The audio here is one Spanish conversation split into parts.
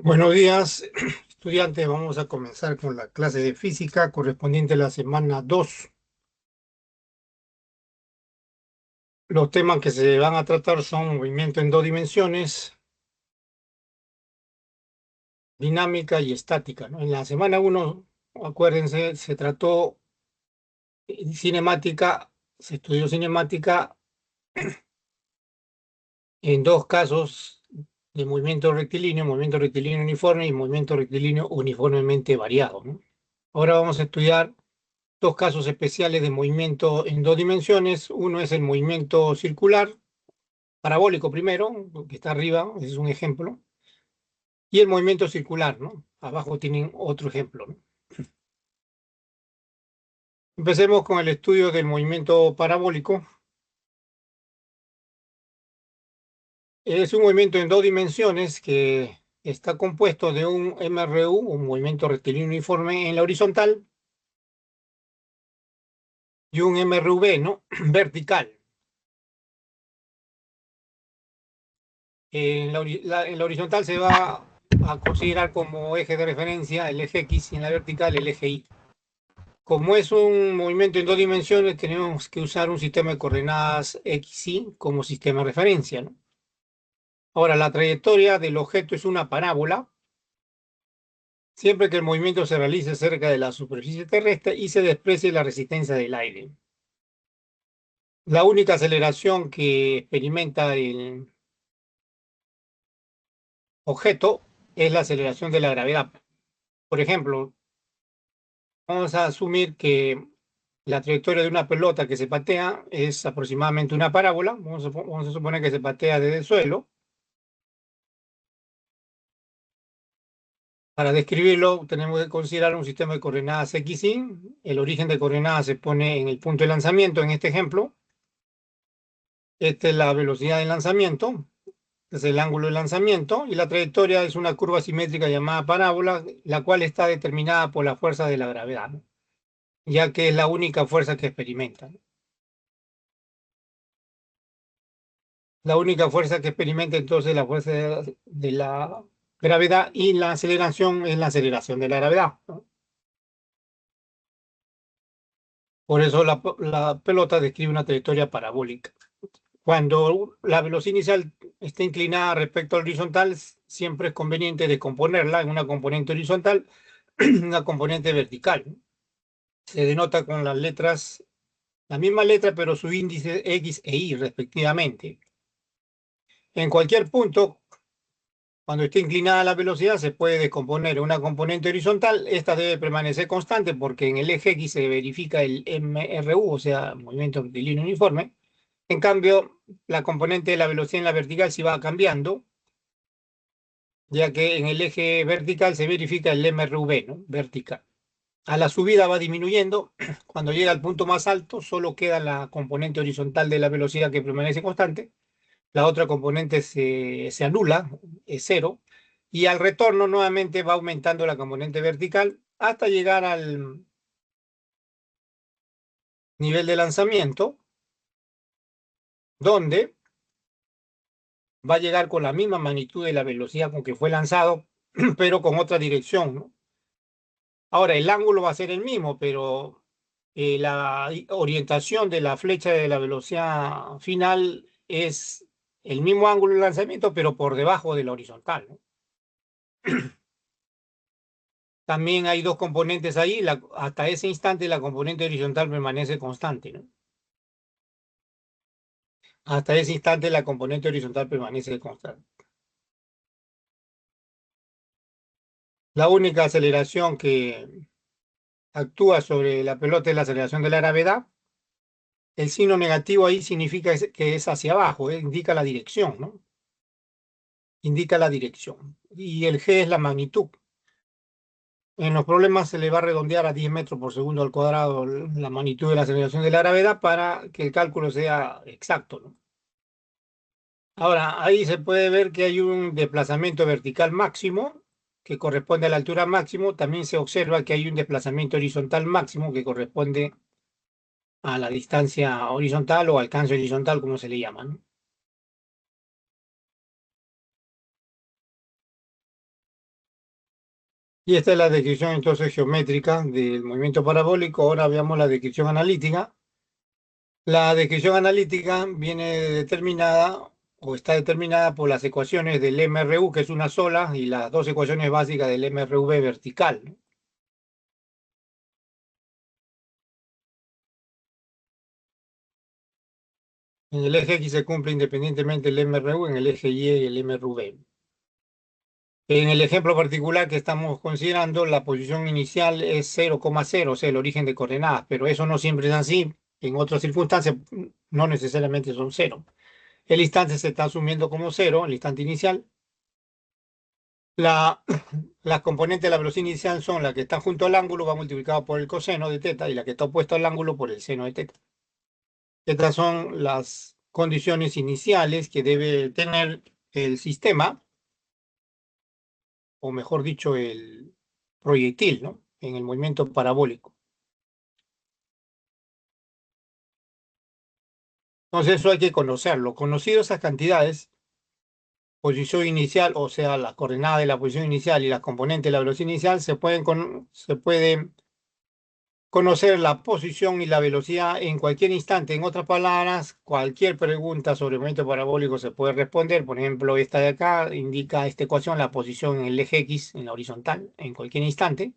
Buenos días, estudiantes. Vamos a comenzar con la clase de física correspondiente a la semana 2. Los temas que se van a tratar son movimiento en dos dimensiones, dinámica y estática, ¿no? En la semana 1, acuérdense, se trató cinemática, se estudió cinemática en dos casos de movimiento rectilíneo uniforme y movimiento rectilíneo uniformemente variado, ¿no? Ahora vamos a estudiar dos casos especiales de movimiento en dos dimensiones. Uno es el movimiento circular, parabólico primero, que está arriba, ese es un ejemplo, y el movimiento circular, ¿no? Abajo tienen otro ejemplo, ¿no? Empecemos con el estudio del movimiento parabólico. Es un movimiento en dos dimensiones que está compuesto de un MRU, un movimiento rectilíneo uniforme en la horizontal, y un MRV, ¿no? Vertical. En la horizontal se va a considerar como eje de referencia el eje X y en la vertical el eje Y. Como es un movimiento en dos dimensiones, tenemos que usar un sistema de coordenadas X, Y como sistema de referencia, ¿no? Ahora, la trayectoria del objeto es una parábola, siempre que el movimiento se realice cerca de la superficie terrestre y se desprecie la resistencia del aire. La única aceleración que experimenta el objeto es la aceleración de la gravedad. Por ejemplo, vamos a asumir que la trayectoria de una pelota que se patea es aproximadamente una parábola. Vamos a suponer que se patea desde el suelo. Para describirlo, tenemos que considerar un sistema de coordenadas X, Y. El origen de coordenadas se pone en el punto de lanzamiento en este ejemplo. Esta es la velocidad de lanzamiento, este es el ángulo de lanzamiento, y la trayectoria es una curva simétrica llamada parábola, la cual está determinada por la fuerza de la gravedad, ¿no? Ya que es la única fuerza que experimenta, ¿no? La única fuerza que experimenta entonces es la fuerza de la gravedad, y la aceleración es la aceleración de la gravedad, ¿no? Por eso la pelota describe una trayectoria parabólica. Cuando la velocidad inicial está inclinada respecto al horizontal, siempre es conveniente descomponerla en una componente horizontal y una componente vertical. Se denota con las letras, la misma letra, pero su índice X e Y respectivamente. En cualquier punto, cuando esté inclinada la velocidad, se puede descomponer en una componente horizontal. Esta debe permanecer constante porque en el eje X se verifica el MRU, o sea, movimiento rectilíneo uniforme. En cambio, la componente de la velocidad en la vertical sí va cambiando, ya que en el eje vertical se verifica el MRV, ¿no? Vertical. A la subida va disminuyendo. Cuando llega al punto más alto, solo queda la componente horizontal de la velocidad que permanece constante. La otra componente se anula, es cero. Y al retorno nuevamente va aumentando la componente vertical hasta llegar al nivel de lanzamiento, donde va a llegar con la misma magnitud de la velocidad con que fue lanzado, pero con otra dirección, ¿no? Ahora, el ángulo va a ser el mismo, pero la orientación de la flecha de la velocidad final es el mismo ángulo de lanzamiento, pero por debajo de la horizontal, ¿no? También hay dos componentes ahí. Hasta ese instante la componente horizontal permanece constante, ¿no? Hasta ese instante la componente horizontal permanece constante. La única aceleración que actúa sobre la pelota es la aceleración de la gravedad. El signo negativo ahí significa que es hacia abajo, indica la dirección, ¿no? Indica la dirección. Y el G es la magnitud. En los problemas se le va a redondear a 10 metros por segundo al cuadrado la magnitud de la aceleración de la gravedad para que el cálculo sea exacto, ¿no? Ahora, ahí se puede ver que hay un desplazamiento vertical máximo que corresponde a la altura máximo. También se observa que hay un desplazamiento horizontal máximo que corresponde a la distancia horizontal o alcance horizontal, como se le llama, ¿no? Y esta es la descripción entonces geométrica del movimiento parabólico. Ahora veamos la descripción analítica. La descripción analítica viene determinada o está determinada por las ecuaciones del MRU, que es una sola, y las dos ecuaciones básicas del MRV vertical, ¿no? En el eje X se cumple independientemente el MRU, en el eje Y el MRV. En el ejemplo particular que estamos considerando, la posición inicial es 0,0, o sea, el origen de coordenadas, pero eso no siempre es así. En otras circunstancias no necesariamente son cero. El instante se está asumiendo como cero, el instante inicial. La, las componentes de la velocidad inicial son la que está junto al ángulo, va multiplicado por el coseno de teta, y la que está opuesta al ángulo por el seno de teta. Estas son las condiciones iniciales que debe tener el sistema, o mejor dicho, el proyectil, ¿no? En el movimiento parabólico. Entonces eso hay que conocerlo. Conocido esas cantidades, posición inicial, o sea, la coordenada de la posición inicial y las componentes de la velocidad inicial, se puede conocer la posición y la velocidad en cualquier instante. En otras palabras, cualquier pregunta sobre el movimiento parabólico se puede responder. Por ejemplo, esta de acá indica esta ecuación, la posición en el eje X, en la horizontal, en cualquier instante.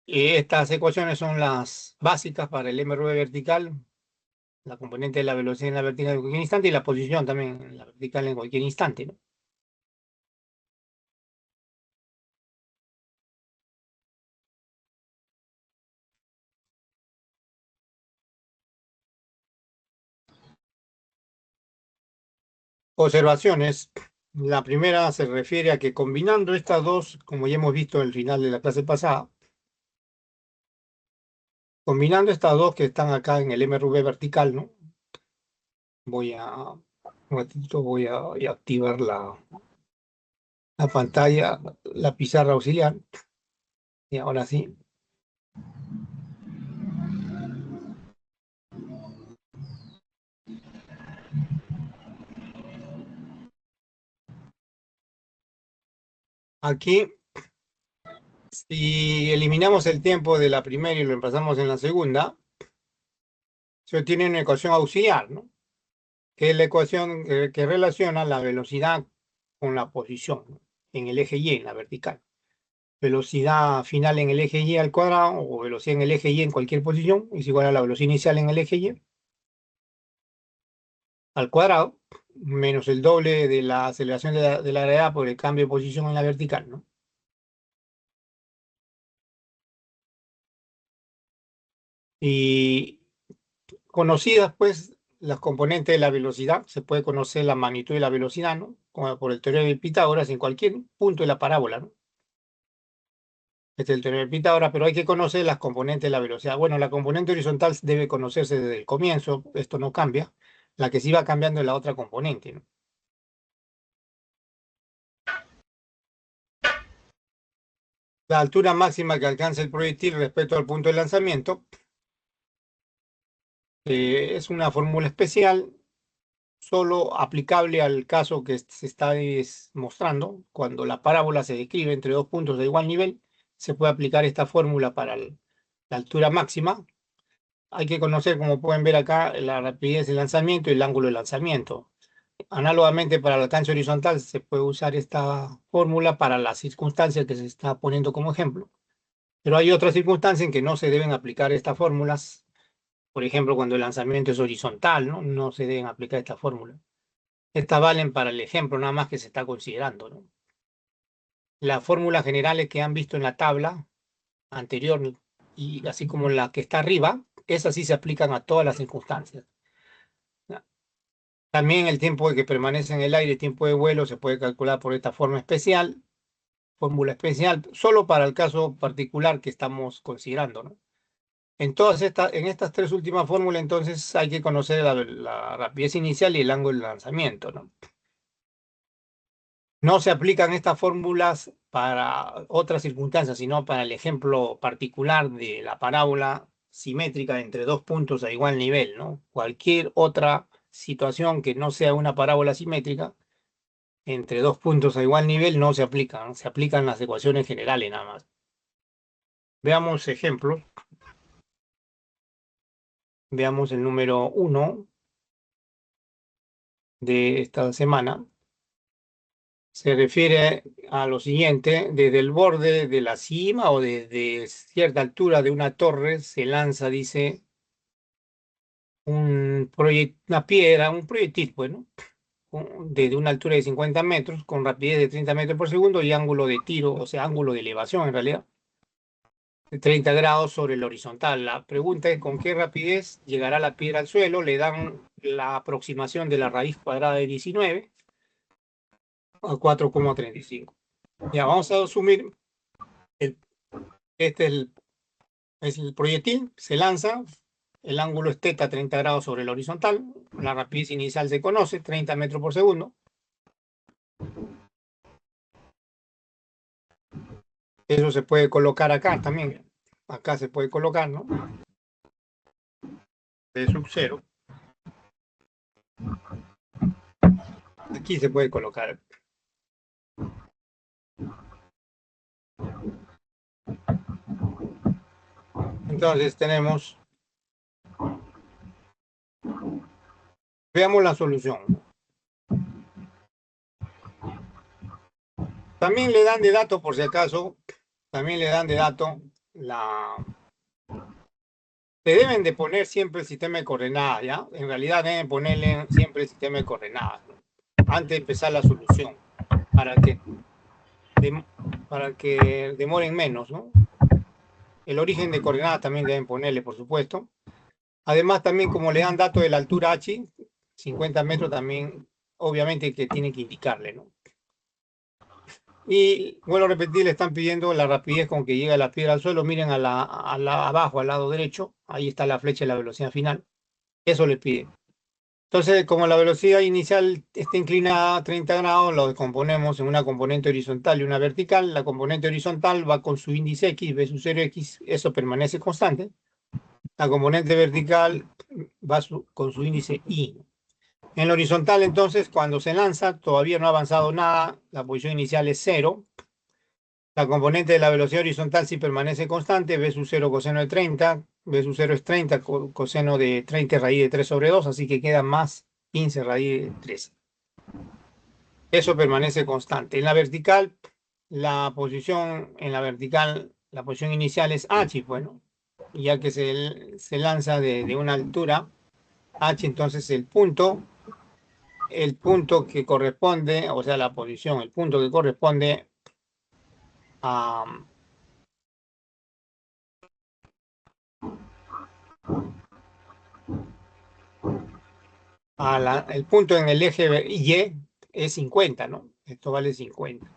Y estas ecuaciones son las básicas para el MRV vertical, la componente de la velocidad en la vertical en cualquier instante y la posición también en la vertical en cualquier instante, ¿no? Observaciones. La primera se refiere a que combinando estas dos, como ya hemos visto en el final de la clase pasada, combinando estas dos que están acá en el MRV vertical, ¿no? Un ratito voy a activar la pantalla, la pizarra auxiliar. Y ahora sí. Aquí, si eliminamos el tiempo de la primera y lo reemplazamos en la segunda, se obtiene una ecuación auxiliar, ¿no? Que es la ecuación que relaciona la velocidad con la posición, ¿no? En el eje Y, en la vertical. Velocidad final en el eje Y al cuadrado o velocidad en el eje Y en cualquier posición es igual a la velocidad inicial en el eje Y al cuadrado menos el doble de la aceleración de la gravedad por el cambio de posición en la vertical, ¿no? Y conocidas, pues, las componentes de la velocidad, se puede conocer la magnitud de la velocidad, ¿no? Como por el teorema de Pitágoras en cualquier punto de la parábola, ¿no? Este es el teorema de Pitágoras, pero hay que conocer las componentes de la velocidad. Bueno, la componente horizontal debe conocerse desde el comienzo, esto no cambia. La que sí va cambiando es la otra componente, ¿no? La altura máxima que alcanza el proyectil respecto al punto de lanzamiento es una fórmula especial solo aplicable al caso que se está mostrando. Cuando la parábola se describe entre dos puntos de igual nivel, se puede aplicar esta fórmula para la altura máxima. Hay que conocer, como pueden ver acá, la rapidez de lanzamiento y el ángulo de lanzamiento. Análogamente, para el alcance horizontal se puede usar esta fórmula para las circunstancias que se está poniendo como ejemplo. Pero hay otras circunstancias en que no se deben aplicar estas fórmulas. Por ejemplo, cuando el lanzamiento es horizontal, ¿no? No se deben aplicar esta fórmula. Estas valen para el ejemplo nada más que se está considerando, ¿no? Las fórmulas generales que han visto en la tabla anterior y así como la que está arriba, esas sí se aplican a todas las circunstancias. También el tiempo que permanece en el aire, tiempo de vuelo, se puede calcular por esta fórmula especial, solo para el caso particular que estamos considerando, ¿no? En estas tres últimas fórmulas, entonces hay que conocer la rapidez inicial y el ángulo de lanzamiento, ¿no? No se aplican estas fórmulas para otras circunstancias, sino para el ejemplo particular de la parábola simétrica entre dos puntos a igual nivel, ¿no? Cualquier otra situación que no sea una parábola simétrica entre dos puntos a igual nivel no se aplican, se aplican las ecuaciones generales nada más. Veamos ejemplos. Veamos el número 1 de esta semana. Se refiere a lo siguiente: desde el borde de la cima o desde cierta altura de una torre se lanza, dice, una piedra, un proyectil, pues, ¿no? Desde una altura de 50 metros, con rapidez de 30 metros por segundo y ángulo de tiro, o sea, ángulo de elevación en realidad, de 30 grados sobre el horizontal. La pregunta es con qué rapidez llegará la piedra al suelo. Le dan la aproximación de la raíz cuadrada de 19 a 4,35. Ya, vamos a asumir, el, este es el proyectil, se lanza, el ángulo es θ 30 grados sobre el horizontal, la rapidez inicial se conoce, 30 metros por segundo. Eso se puede colocar acá también. Acá se puede colocar, ¿no? V sub 0. Aquí se puede colocar. Entonces tenemos, veamos la solución. También le dan de dato, por si acaso, también le dan de dato te deben de poner siempre el sistema de coordenadas, ¿ya? En realidad deben ponerle siempre el sistema de coordenadas, ¿no? Antes de empezar la solución, para que, para que demoren menos, ¿no? El origen de coordenadas también deben ponerle, por supuesto. Además, también como le dan dato de la altura h, 50 metros también, obviamente que tienen que indicarle, ¿no? Y vuelvo a repetir, le están pidiendo la rapidez con que llega la piedra al suelo. Miren abajo, al lado derecho, ahí está la flecha de la velocidad final. Eso le pide. Entonces, como la velocidad inicial está inclinada a 30 grados, lo descomponemos en una componente horizontal y una vertical. La componente horizontal va con su índice x, v sub 0x, eso permanece constante. La componente vertical va con su índice y. En la horizontal, entonces, cuando se lanza, todavía no ha avanzado nada, la posición inicial es 0. La componente de la velocidad horizontal sí permanece constante, v sub 0 coseno de 30, v sub 0 es 30, coseno de 30 raíz de 3 sobre 2, así que queda más 15 raíz de 3. Eso permanece constante. En la vertical, la posición inicial es h, bueno, ya que se lanza de una altura h, entonces el punto que corresponde, o sea, la posición, el punto que corresponde a, el punto en el eje Y es 50, ¿no? Esto vale 50.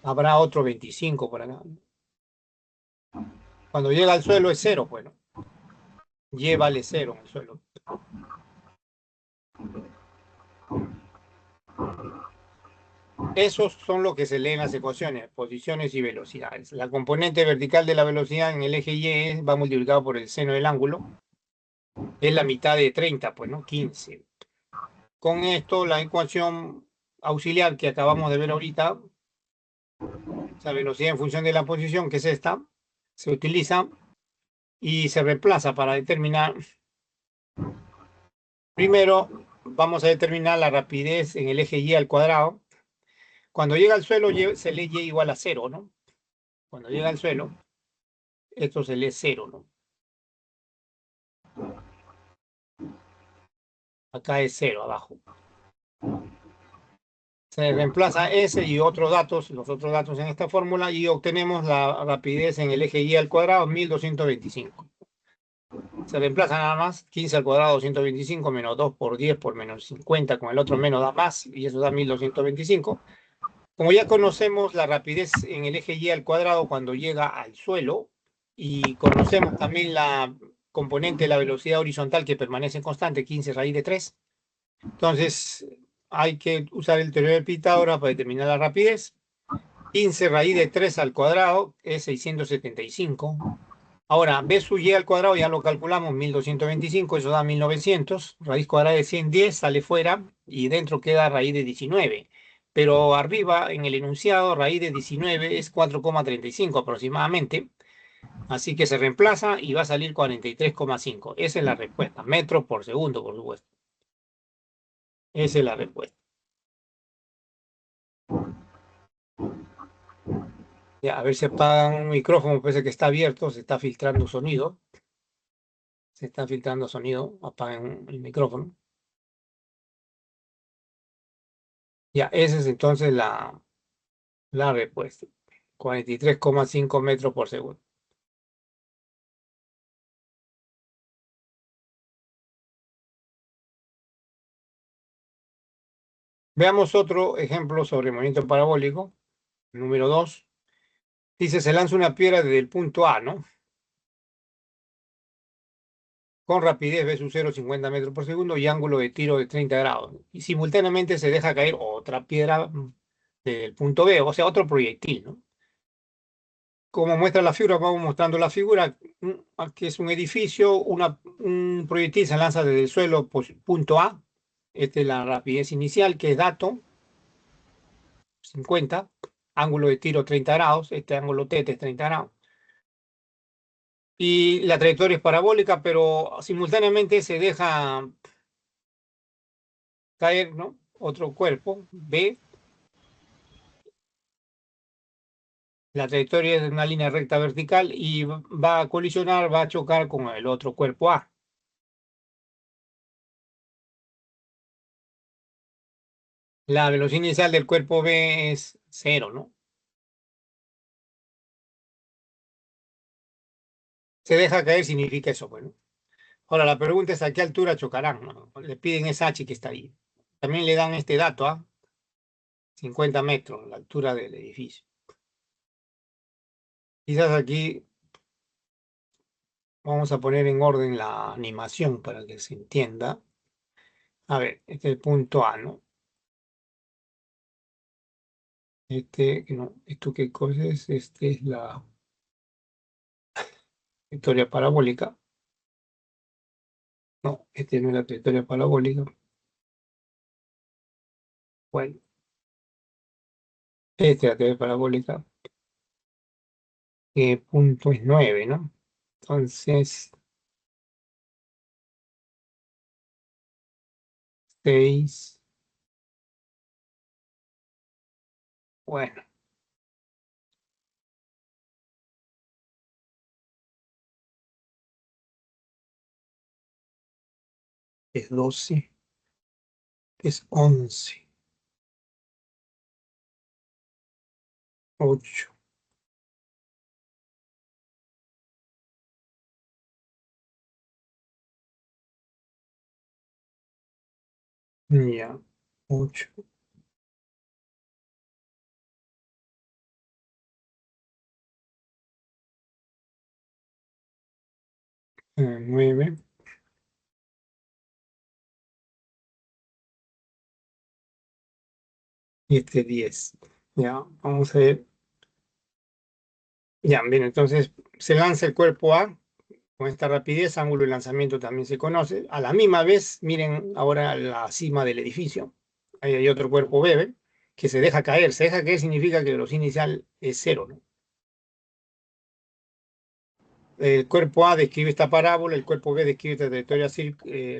Habrá otro 25 por acá. Cuando llega al suelo es 0, bueno. Y vale 0 en el suelo. Esos son lo que se lee en las ecuaciones, posiciones y velocidades. La componente vertical de la velocidad en el eje Y va multiplicado por el seno del ángulo. Es la mitad de 30, pues, ¿no? 15. Con esto, la ecuación auxiliar que acabamos de ver ahorita, la velocidad en función de la posición, que es esta, se utiliza y se reemplaza para determinar. Primero, vamos a determinar la rapidez en el eje Y al cuadrado. Cuando llega al suelo, se lee Y igual a 0, ¿no? Cuando llega al suelo, esto se lee 0, ¿no? Acá es 0 abajo. Se reemplaza ese y otros datos, los otros datos en esta fórmula, y obtenemos la rapidez en el eje Y al cuadrado, 1225. Se reemplaza nada más 15 al cuadrado, 225, menos 2 por 10 por menos 50, con el otro menos da más, y eso da 1225. Como ya conocemos la rapidez en el eje Y al cuadrado cuando llega al suelo, y conocemos también la componente de la velocidad horizontal que permanece constante, 15 raíz de 3, entonces hay que usar el teorema de Pitágoras para determinar la rapidez. 15 raíz de 3 al cuadrado es 675. Ahora, B sub y al cuadrado ya lo calculamos, 1225, eso da 1900. Raíz cuadrada de 110 sale fuera y dentro queda raíz de 19. Pero arriba, en el enunciado, raíz de 19 es 4,35 aproximadamente. Así que se reemplaza y va a salir 43,5. Esa es la respuesta. Metros por segundo, por supuesto. Esa es la respuesta. Ya, a ver si apagan un micrófono, parece que está abierto, se está filtrando sonido. Se está filtrando sonido, apaguen el micrófono. Ya, esa es entonces la respuesta. 43,5 metros por segundo. Veamos otro ejemplo sobre movimiento parabólico. Número 2. Dice, se lanza una piedra desde el punto A, ¿no? Con rapidez v sub 0,50 metros por segundo y ángulo de tiro de 30 grados. Y simultáneamente se deja caer otra piedra del punto B, o sea, otro proyectil, ¿no? Como muestra la figura, vamos mostrando la figura. Aquí es un edificio, un proyectil se lanza desde el suelo, punto A. Esta es la rapidez inicial, que es dato, 50. Ángulo de tiro 30 grados, este ángulo θ es 30 grados. Y la trayectoria es parabólica, pero simultáneamente se deja caer, ¿no? Otro cuerpo, B. La trayectoria es una línea recta vertical y va a colisionar, va a chocar con el otro cuerpo A. La velocidad inicial del cuerpo B es 0, ¿no? Se deja caer significa eso, bueno. Ahora, la pregunta es a qué altura chocarán, ¿no? Le piden esa H que está ahí. También le dan este dato, 50 metros, la altura del edificio. Quizás aquí vamos a poner en orden la animación para que se entienda. A ver, este es el punto A, ¿no? No, ¿esto qué cosa es? Este es la trayectoria parabólica. No, este no es la trayectoria parabólica. Bueno, esta es la trayectoria parabólica. Punto es 9, ¿no? Entonces, 6. Bueno, es 12, es 11, 8, ya, 8, 9 y este 10. Ya, vamos a ver. Ya, bien, entonces se lanza el cuerpo A con esta rapidez, ángulo de lanzamiento también se conoce. A la misma vez, miren ahora la cima del edificio. Ahí hay otro cuerpo B, ¿ven? Que se deja caer. Se deja caer significa que la velocidad inicial es 0, ¿no? El cuerpo A describe esta parábola, el cuerpo B describe esta trayectoria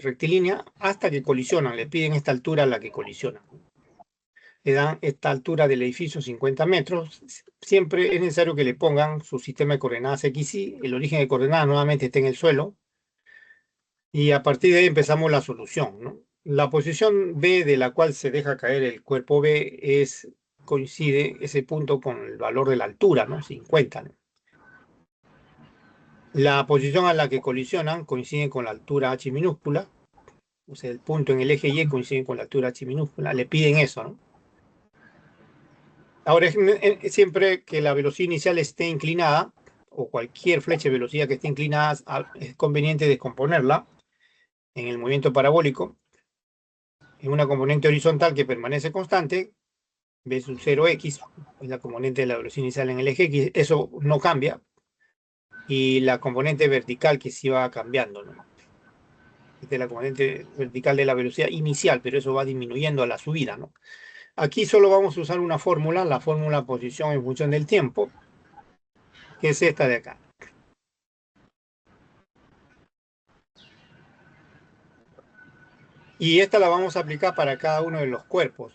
rectilínea hasta que colisionan. Le piden esta altura a la que colisionan. Le dan esta altura del edificio 50 metros. Siempre es necesario que le pongan su sistema de coordenadas X, Y. El origen de coordenadas nuevamente está en el suelo. Y a partir de ahí empezamos la solución, ¿no? La posición B de la cual se deja caer el cuerpo B coincide ese punto con el valor de la altura, ¿no? 50, ¿no? La posición a la que colisionan coincide con la altura h minúscula, o sea, el punto en el eje Y coincide con la altura h minúscula, le piden eso, ¿no? Ahora, siempre que la velocidad inicial esté inclinada, o cualquier flecha de velocidad que esté inclinada, es conveniente descomponerla en el movimiento parabólico en una componente horizontal que permanece constante, v sub 0x, es la componente de la velocidad inicial en el eje X, eso no cambia, y la componente vertical que se va cambiando, ¿no? Esta es la componente vertical de la velocidad inicial, pero eso va disminuyendo a la subida, ¿no? Aquí solo vamos a usar una fórmula, la fórmula posición en función del tiempo, que es esta de acá. Y esta la vamos a aplicar para cada uno de los cuerpos.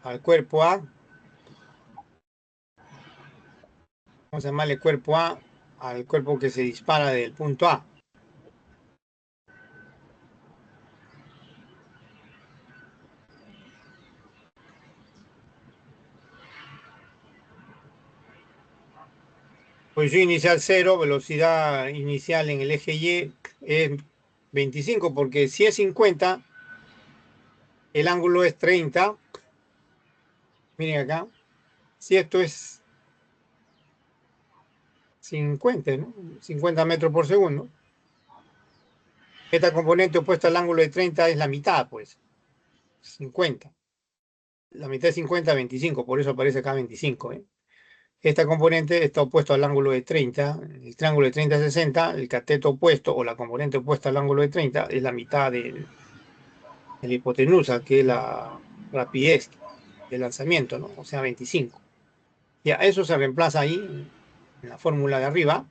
Al cuerpo A, vamos a llamarle cuerpo A, al cuerpo que se dispara del punto A. Posición inicial 0, velocidad inicial en el eje Y es 25, porque si es 50, el ángulo es 30. Miren acá, si esto es 50, ¿no? 50 metros por segundo. Esta componente opuesta al ángulo de 30 es la mitad, pues, 50. La mitad de 50 es 25, por eso aparece acá 25, ¿eh? Esta componente está opuesto al ángulo de 30, el triángulo de 30 es 60, el cateto opuesto o la componente opuesta al ángulo de 30 es la mitad de la hipotenusa, que es la rapidez de lanzamiento, ¿no? O sea, 25. Ya, eso se reemplaza ahí en la fórmula de arriba.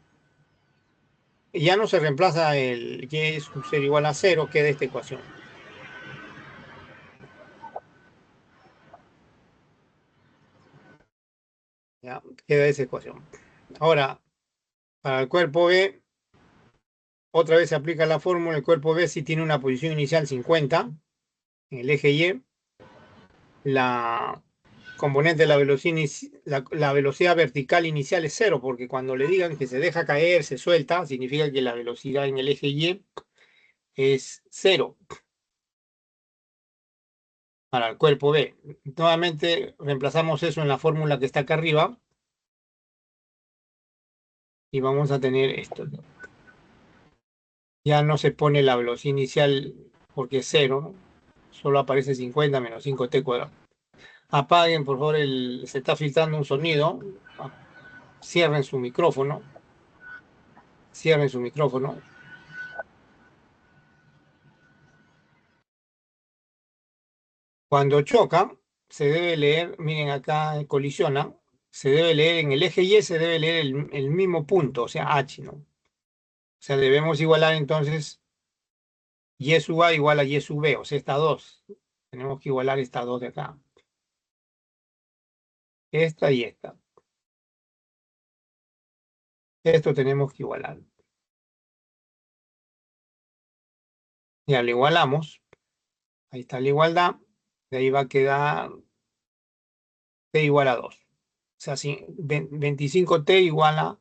Y ya no se reemplaza el y es un ser igual a 0, queda esta ecuación. Ya, queda esa ecuación. Ahora, para el cuerpo B, otra vez se aplica la fórmula. El cuerpo B si tiene una posición inicial 50 en el eje Y. La componente de la velocidad, la velocidad vertical inicial es 0, porque cuando le digan que se deja caer, se suelta, significa que la velocidad en el eje Y es 0 para el cuerpo B. Nuevamente reemplazamos eso en la fórmula que está acá arriba y vamos a tener esto. Ya no se pone la velocidad inicial porque es 0, ¿no? Solo aparece 50 menos 5t cuadrado. Apaguen, por favor, se está filtrando un sonido. Cierren su micrófono. Cierren su micrófono. Cuando choca, se debe leer, miren acá colisiona, se debe leer en el eje Y, se debe leer el mismo punto, o sea, H, ¿no? O sea, debemos igualar entonces Y sub A igual a Y sub B, o sea, estas dos. Tenemos que igualar estas dos de acá. Esta y esta. Esto tenemos que igualar. Ya lo igualamos. Ahí está la igualdad. De ahí va a quedar T igual a 2. O sea, 25T igual a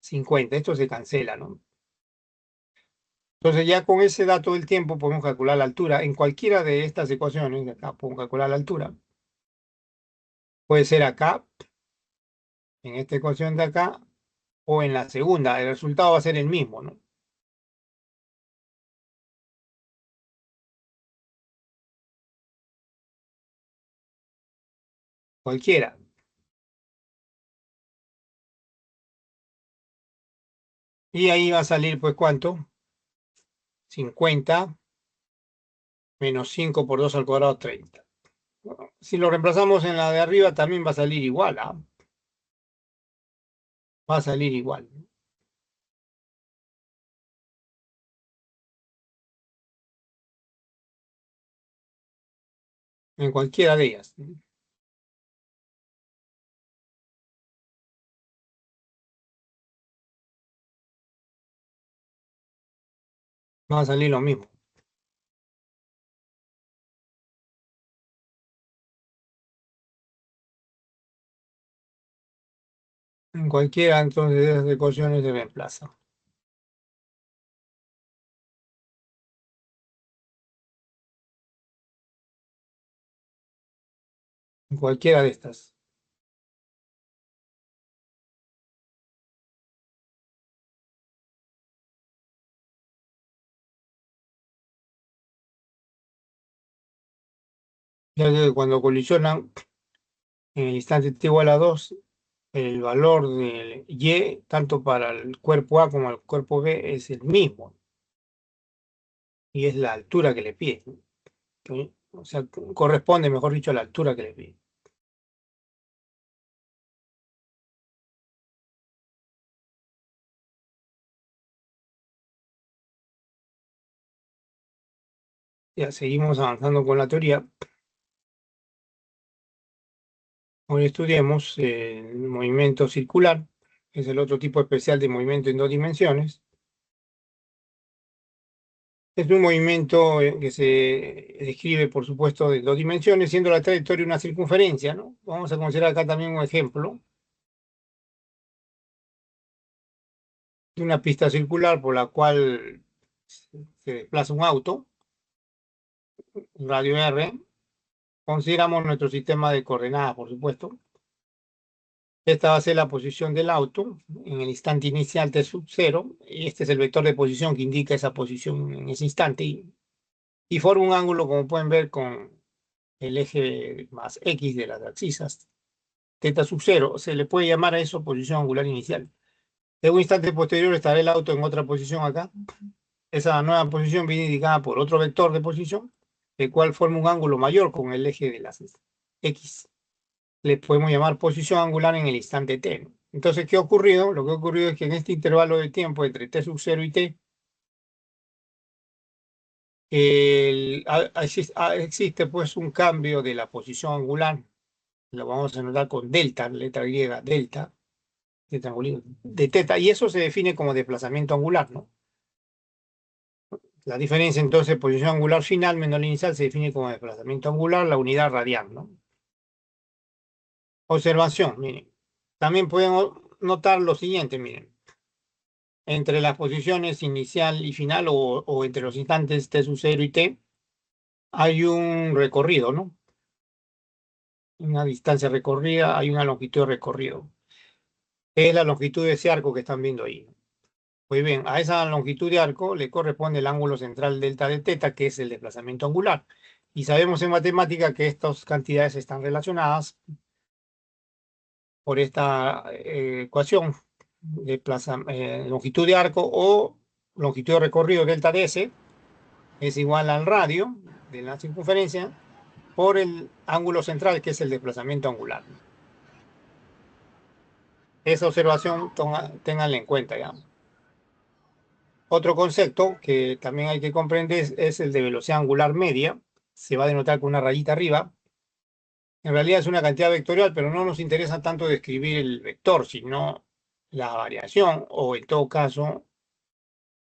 50. Esto se cancela, ¿no? Entonces ya con ese dato del tiempo podemos calcular la altura. En cualquiera de estas ecuaciones, de acá podemos calcular la altura. Puede ser acá, en esta ecuación de acá, o en la segunda. El resultado va a ser el mismo, ¿no? Cualquiera. Y ahí va a salir, pues, ¿cuánto? 50 menos 5 por 2 al cuadrado, 30. Si lo reemplazamos en la de arriba, también va a salir igual, ¿ah? Va a salir igual. En cualquiera de ellas. Va a salir lo mismo. En cualquiera, entonces, de esas ecuaciones se reemplaza. En cualquiera de estas. Ya que cuando colisionan, en el instante t igual a 2, el valor del Y, tanto para el cuerpo A como el cuerpo B, es el mismo, y es la altura que le pide, ¿no? O sea, corresponde, mejor dicho, a la altura que le pide. Ya seguimos avanzando con la teoría. Hoy estudiemos el movimiento circular, que es el otro tipo especial de movimiento en dos dimensiones. Es un movimiento que se describe, por supuesto, de dos dimensiones, siendo la trayectoria una circunferencia, ¿no? Vamos a considerar acá también un ejemplo de una pista circular por la cual se desplaza un auto, un radio R. Consideramos nuestro sistema de coordenadas, por supuesto. Esta va a ser la posición del auto en el instante inicial t sub 0, y este es el vector de posición que indica esa posición en ese instante, y forma un ángulo, como pueden ver, con el eje más X de las abscisas, θ sub 0. Se le puede llamar a eso posición angular inicial. En un instante posterior estará el auto en otra posición acá. Esa nueva posición viene indicada por otro vector de posición, el cual forma un ángulo mayor con el eje de las X. Le podemos llamar posición angular en el instante t, ¿no? Entonces, ¿qué ha ocurrido? Lo que ha ocurrido es que en este intervalo de tiempo entre t sub 0 y t, existe pues un cambio de la posición angular. Lo vamos a anotar con delta, letra griega, delta, de triangulito, de teta, y eso se define como desplazamiento angular, ¿no? La diferencia entonces, posición angular final menos la inicial, se define como desplazamiento angular, la unidad radial, ¿no? Observación, miren. También podemos notar lo siguiente, miren. Entre las posiciones inicial y final, o entre los instantes t sub 0 y t, hay un recorrido, ¿no? Una distancia recorrida, hay una longitud de recorrido. Es la longitud de ese arco que están viendo ahí, ¿no? Muy bien, a esa longitud de arco le corresponde el ángulo central delta de teta, que es el desplazamiento angular. Y sabemos en matemática que estas cantidades están relacionadas por esta ecuación de longitud de arco o longitud de recorrido delta de S es igual al radio de la circunferencia por el ángulo central, que es el desplazamiento angular. Esa observación, ténganla en cuenta, ya. Otro concepto que también hay que comprender es el de velocidad angular media. Se va a denotar con una rayita arriba. En realidad es una cantidad vectorial, pero no nos interesa tanto describir el vector, sino la variación, o en todo caso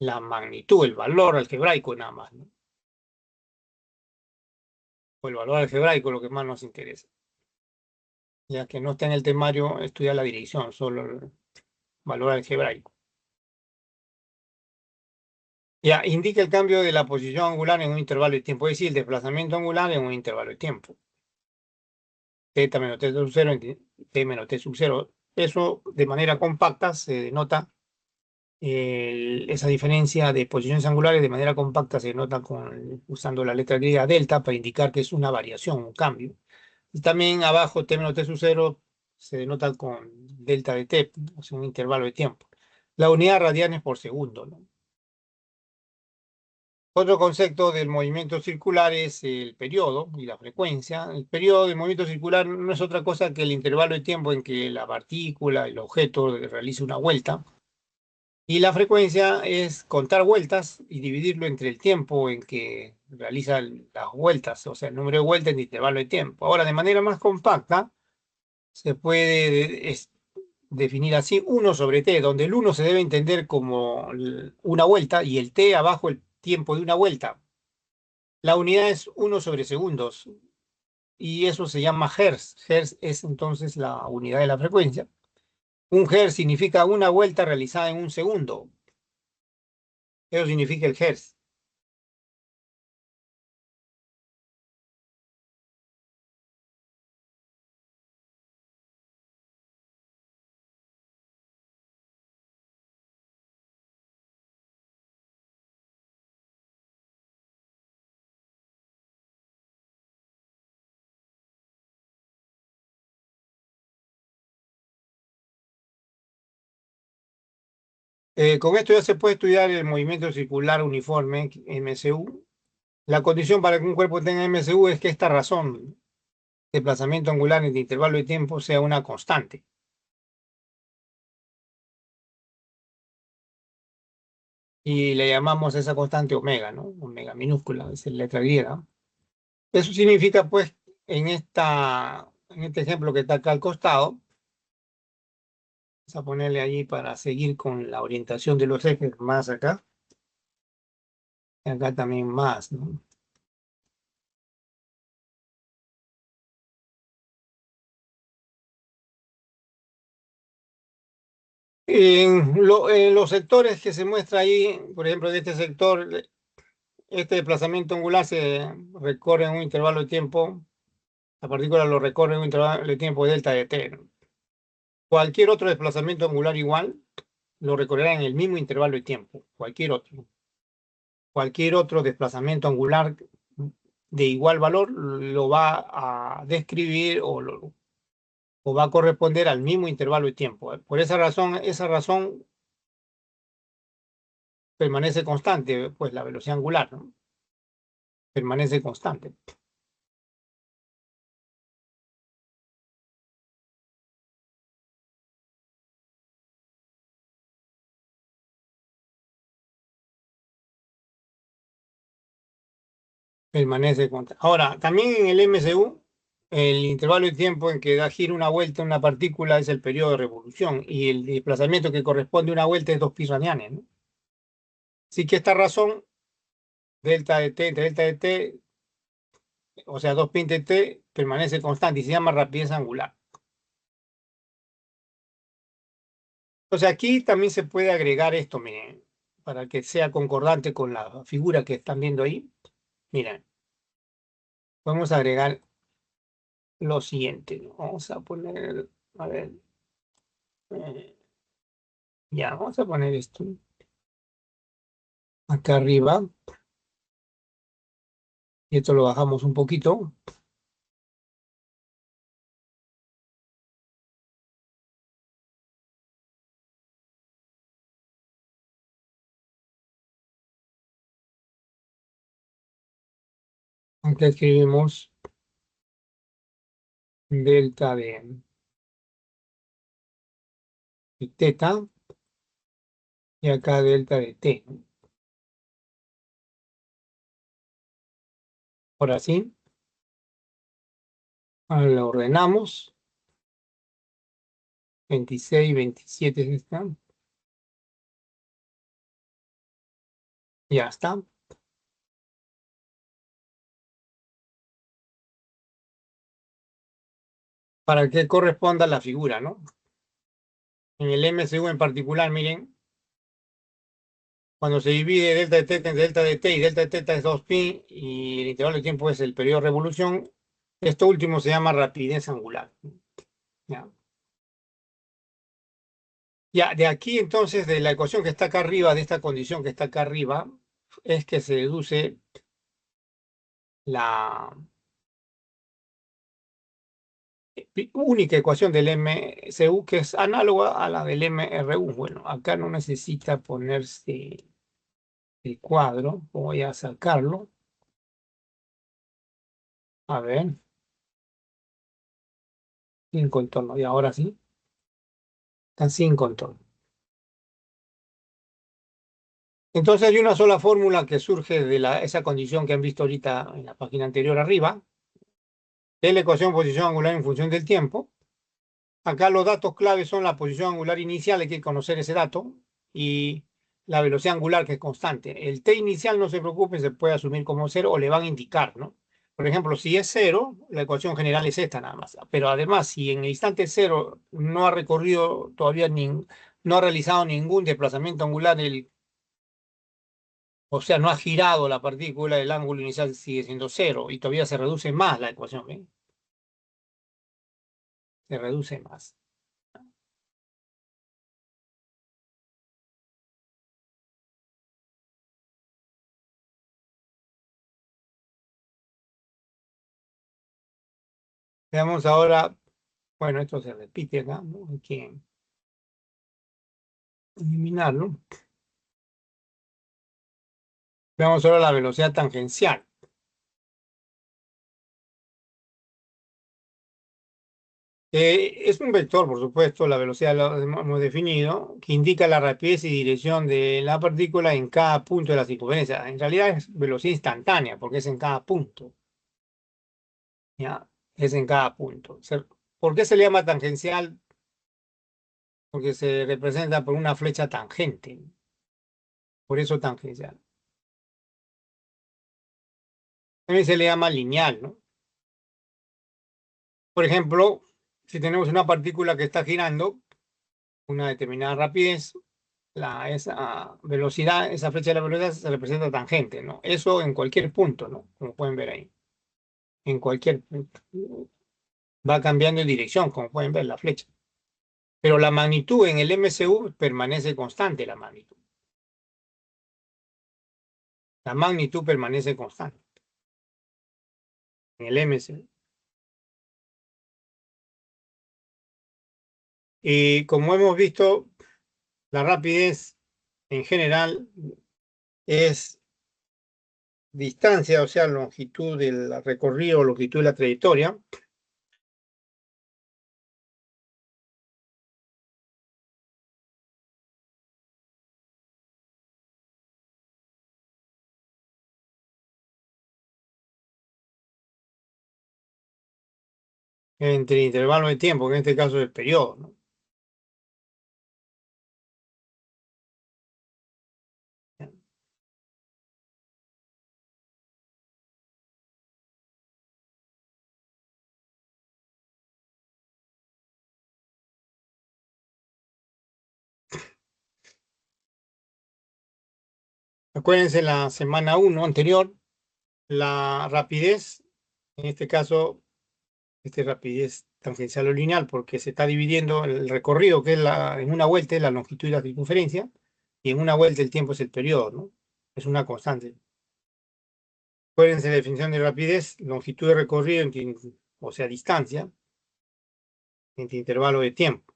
la magnitud, el valor algebraico nada más, ¿no? O el valor algebraico, lo que más nos interesa. Ya que no está en el temario estudiar la dirección, solo el valor algebraico. Ya, indica el cambio de la posición angular en un intervalo de tiempo, es decir, el desplazamiento angular en un intervalo de tiempo. Teta menos t sub 0 en t menos t sub 0. Eso de manera compacta se denota, esa diferencia de posiciones angulares de manera compacta se denota usando la letra griega delta para indicar que es una variación, un cambio. Y también abajo t menos t sub 0 se denota con delta de t, o sea, un intervalo de tiempo. La unidad radianes por segundo, ¿no? Otro concepto del movimiento circular es el periodo y la frecuencia. El periodo del movimiento circular no es otra cosa que el intervalo de tiempo en que la partícula, el objeto, realiza una vuelta. Y la frecuencia es contar vueltas y dividirlo entre el tiempo en que realiza las vueltas, o sea, el número de vueltas en intervalo de tiempo. Ahora, de manera más compacta, se puede definir así 1 sobre t, donde el 1 se debe entender como una vuelta y el t abajo el tiempo de una vuelta. La unidad es 1 sobre segundos y eso se llama hertz. Hertz es entonces la unidad de la frecuencia. Un hertz significa una vuelta realizada en un segundo. Eso significa el hertz. Con esto ya se puede estudiar el movimiento circular uniforme, MCU. La condición para que un cuerpo tenga MCU es que esta razón, desplazamiento angular en el intervalo de tiempo, sea una constante. Y le llamamos a esa constante omega, ¿no? Omega minúscula, es la letra griega. Eso significa, pues, en este ejemplo que está acá al costado, vamos a ponerle allí para seguir con la orientación de los ejes más acá, y acá también más, ¿no? En los sectores que se muestra ahí, por ejemplo, de este sector, este desplazamiento angular se recorre en un intervalo de tiempo, la partícula lo recorre en un intervalo de tiempo delta de t, ¿no? Cualquier otro desplazamiento angular igual lo recorrerá en el mismo intervalo de tiempo, cualquier otro. Cualquier otro desplazamiento angular de igual valor lo va a describir o va a corresponder al mismo intervalo de tiempo. Por esa razón permanece constante, pues la velocidad angular, ¿no? Permanece constante. Permanece constante. Ahora, también en el MCU, el intervalo de tiempo en que da giro una vuelta una partícula es el periodo de revolución y el desplazamiento que corresponde a una vuelta es 2 pi-radianes, ¿no? Así que esta razón, delta de t entre delta de t, o sea, 2 pi entre t, permanece constante y se llama rapidez angular. Entonces aquí también se puede agregar esto, miren, para que sea concordante con la figura que están viendo ahí. Miren, podemos agregar lo siguiente, ¿no? Vamos a poner, a ver, eh, ya, vamos a poner esto acá arriba y esto lo bajamos un poquito. Acá escribimos delta de teta y acá delta de t, ¿no? Ahora sí, ahora lo ordenamos. 26, 27 es esta. Ya está. Para que corresponda la figura, ¿no? En el MCU en particular, miren, cuando se divide delta de teta entre delta de t y delta de teta es 2 pi y el intervalo de tiempo es el periodo de revolución, esto último se llama rapidez angular. ¿Ya? Ya, de aquí entonces, de la ecuación que está acá arriba, de esta condición que está acá arriba, es que se deduce la única ecuación del MCU que es análoga a la del MRU. Bueno, acá no necesita ponerse el cuadro, voy a sacarlo. A ver, sin contorno, y ahora sí, está sin contorno. Entonces hay una sola fórmula que surge de esa condición que han visto ahorita en la página anterior arriba, que es la ecuación posición angular en función del tiempo. Acá los datos claves son la posición angular inicial, hay que conocer ese dato, y la velocidad angular que es constante. El t inicial no se preocupe, se puede asumir como cero o le van a indicar, ¿no? Por ejemplo, si es cero, la ecuación general es esta nada más. Pero además, si en el instante cero no ha recorrido todavía, no ha realizado ningún desplazamiento angular, o sea, no ha girado la partícula, el ángulo inicial sigue siendo cero y todavía se reduce más la ecuación, ¿ven? Se reduce más. Veamos ahora, bueno, esto se repite acá, ¿no? Aquí eliminarlo. Veamos solo la velocidad tangencial. Es un vector, por supuesto, la velocidad lo hemos definido, que indica la rapidez y dirección de la partícula en cada punto de la circunferencia. En realidad es velocidad instantánea, porque es en cada punto, ¿ya? Es en cada punto. ¿Por qué se le llama tangencial? Porque se representa por una flecha tangente, por eso tangencial. También se le llama lineal, ¿no? Por ejemplo, si tenemos una partícula que está girando, una determinada rapidez, esa velocidad, esa flecha de la velocidad se representa tangente, ¿no? Eso en cualquier punto, ¿no? Como pueden ver ahí. En cualquier punto. Va cambiando de dirección, como pueden ver la flecha. Pero la magnitud en el MCU permanece constante, la magnitud. La magnitud permanece constante en el MCU. Y como hemos visto, la rapidez en general es distancia, o sea, longitud del recorrido, longitud de la trayectoria, entre intervalos de tiempo, que en este caso es el periodo, ¿no? Acuérdense la semana 1 anterior, la rapidez, en este caso, rapidez tangencial o lineal, porque se está dividiendo el recorrido, que es en una vuelta es la longitud y la circunferencia, y en una vuelta el tiempo es el periodo, ¿no? Es una constante. Acuérdense la definición de rapidez, longitud de recorrido, o sea, distancia, entre intervalo de tiempo.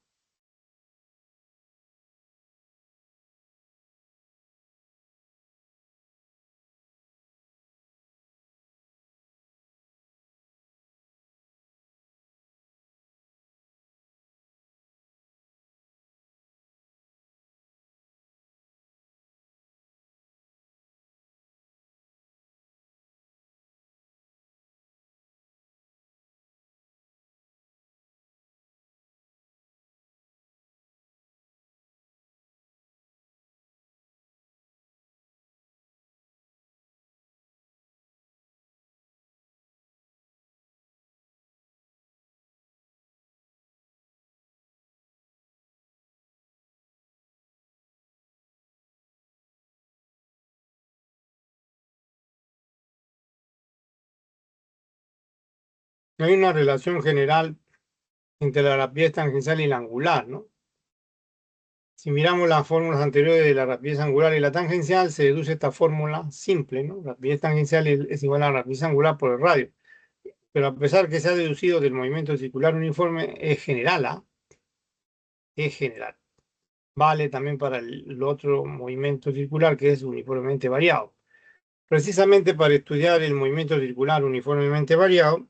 Hay una relación general entre la rapidez tangencial y la angular, ¿no? Si miramos las fórmulas anteriores de la rapidez angular y la tangencial, se deduce esta fórmula simple, ¿no? Rapidez tangencial es igual a la rapidez angular por el radio. Pero a pesar que se ha deducido del movimiento circular uniforme, es general, ¿ah? Es general. Vale también para el otro movimiento circular que es uniformemente variado. Precisamente para estudiar el movimiento circular uniformemente variado,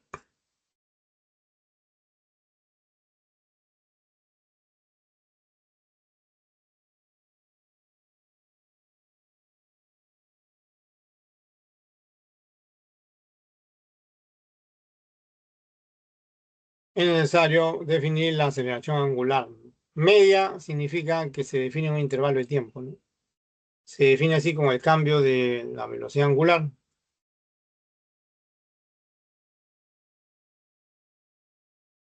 es necesario definir la aceleración angular. Media significa que se define un intervalo de tiempo, ¿no? Se define así como el cambio de la velocidad angular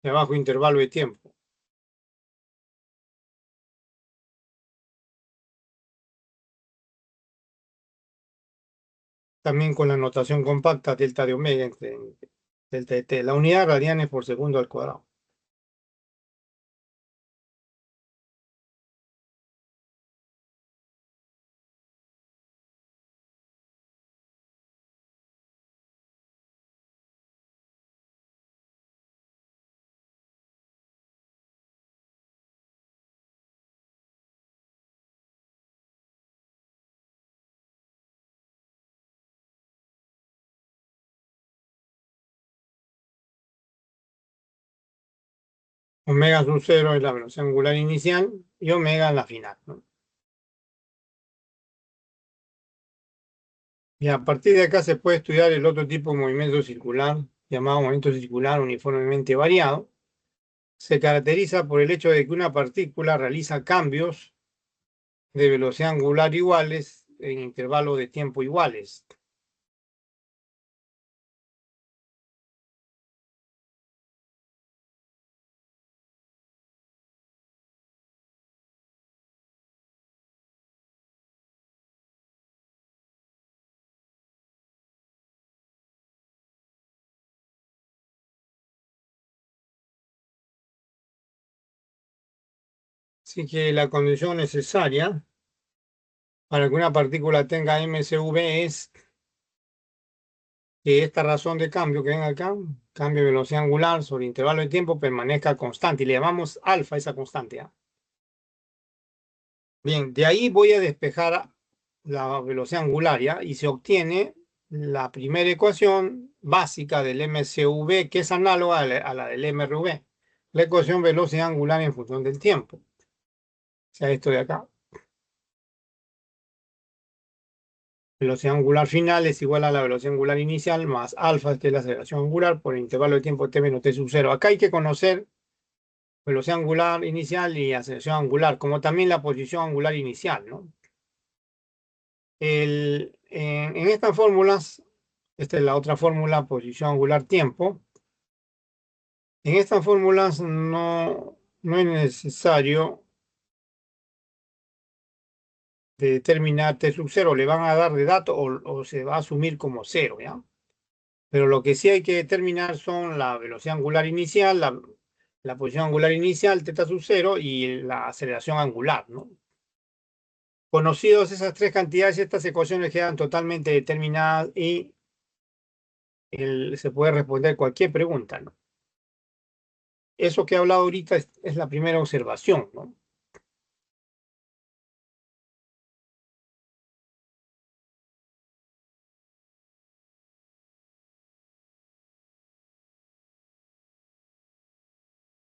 de bajo intervalo de tiempo. También con la notación compacta delta de omega entre delta de t. La unidad radianes por segundo al cuadrado. Omega sub 0 es la velocidad angular inicial y omega la final, ¿no? Y a partir de acá se puede estudiar el otro tipo de movimiento circular, llamado movimiento circular uniformemente variado. Se caracteriza por el hecho de que una partícula realiza cambios de velocidad angular iguales en intervalos de tiempo iguales. Así que la condición necesaria para que una partícula tenga MCV es que esta razón de cambio que ven acá, cambio de velocidad angular sobre intervalo de tiempo, permanezca constante y le llamamos alfa a esa constante, ¿ah? Bien, de ahí voy a despejar la velocidad angular, ¿ya? Y se obtiene la primera ecuación básica del MCV, que es análoga a la del MRV, la ecuación velocidad angular en función del tiempo. O sea, esto de acá. Velocidad angular final es igual a la velocidad angular inicial más alfa, que es la aceleración angular, por el intervalo de tiempo t menos t sub 0. Acá hay que conocer velocidad angular inicial y aceleración angular, como también la posición angular inicial, ¿no? En estas fórmulas, esta es la otra fórmula, posición angular tiempo. En estas fórmulas no es necesario determinar t sub 0, le van a dar de dato o se va a asumir como 0, ¿ya? Pero lo que sí hay que determinar son la velocidad angular inicial, la posición angular inicial, teta sub 0 y la aceleración angular, ¿no? Conocidos esas tres cantidades, estas ecuaciones quedan totalmente determinadas y se puede responder cualquier pregunta, ¿no? Eso que he hablado ahorita es la primera observación, ¿no?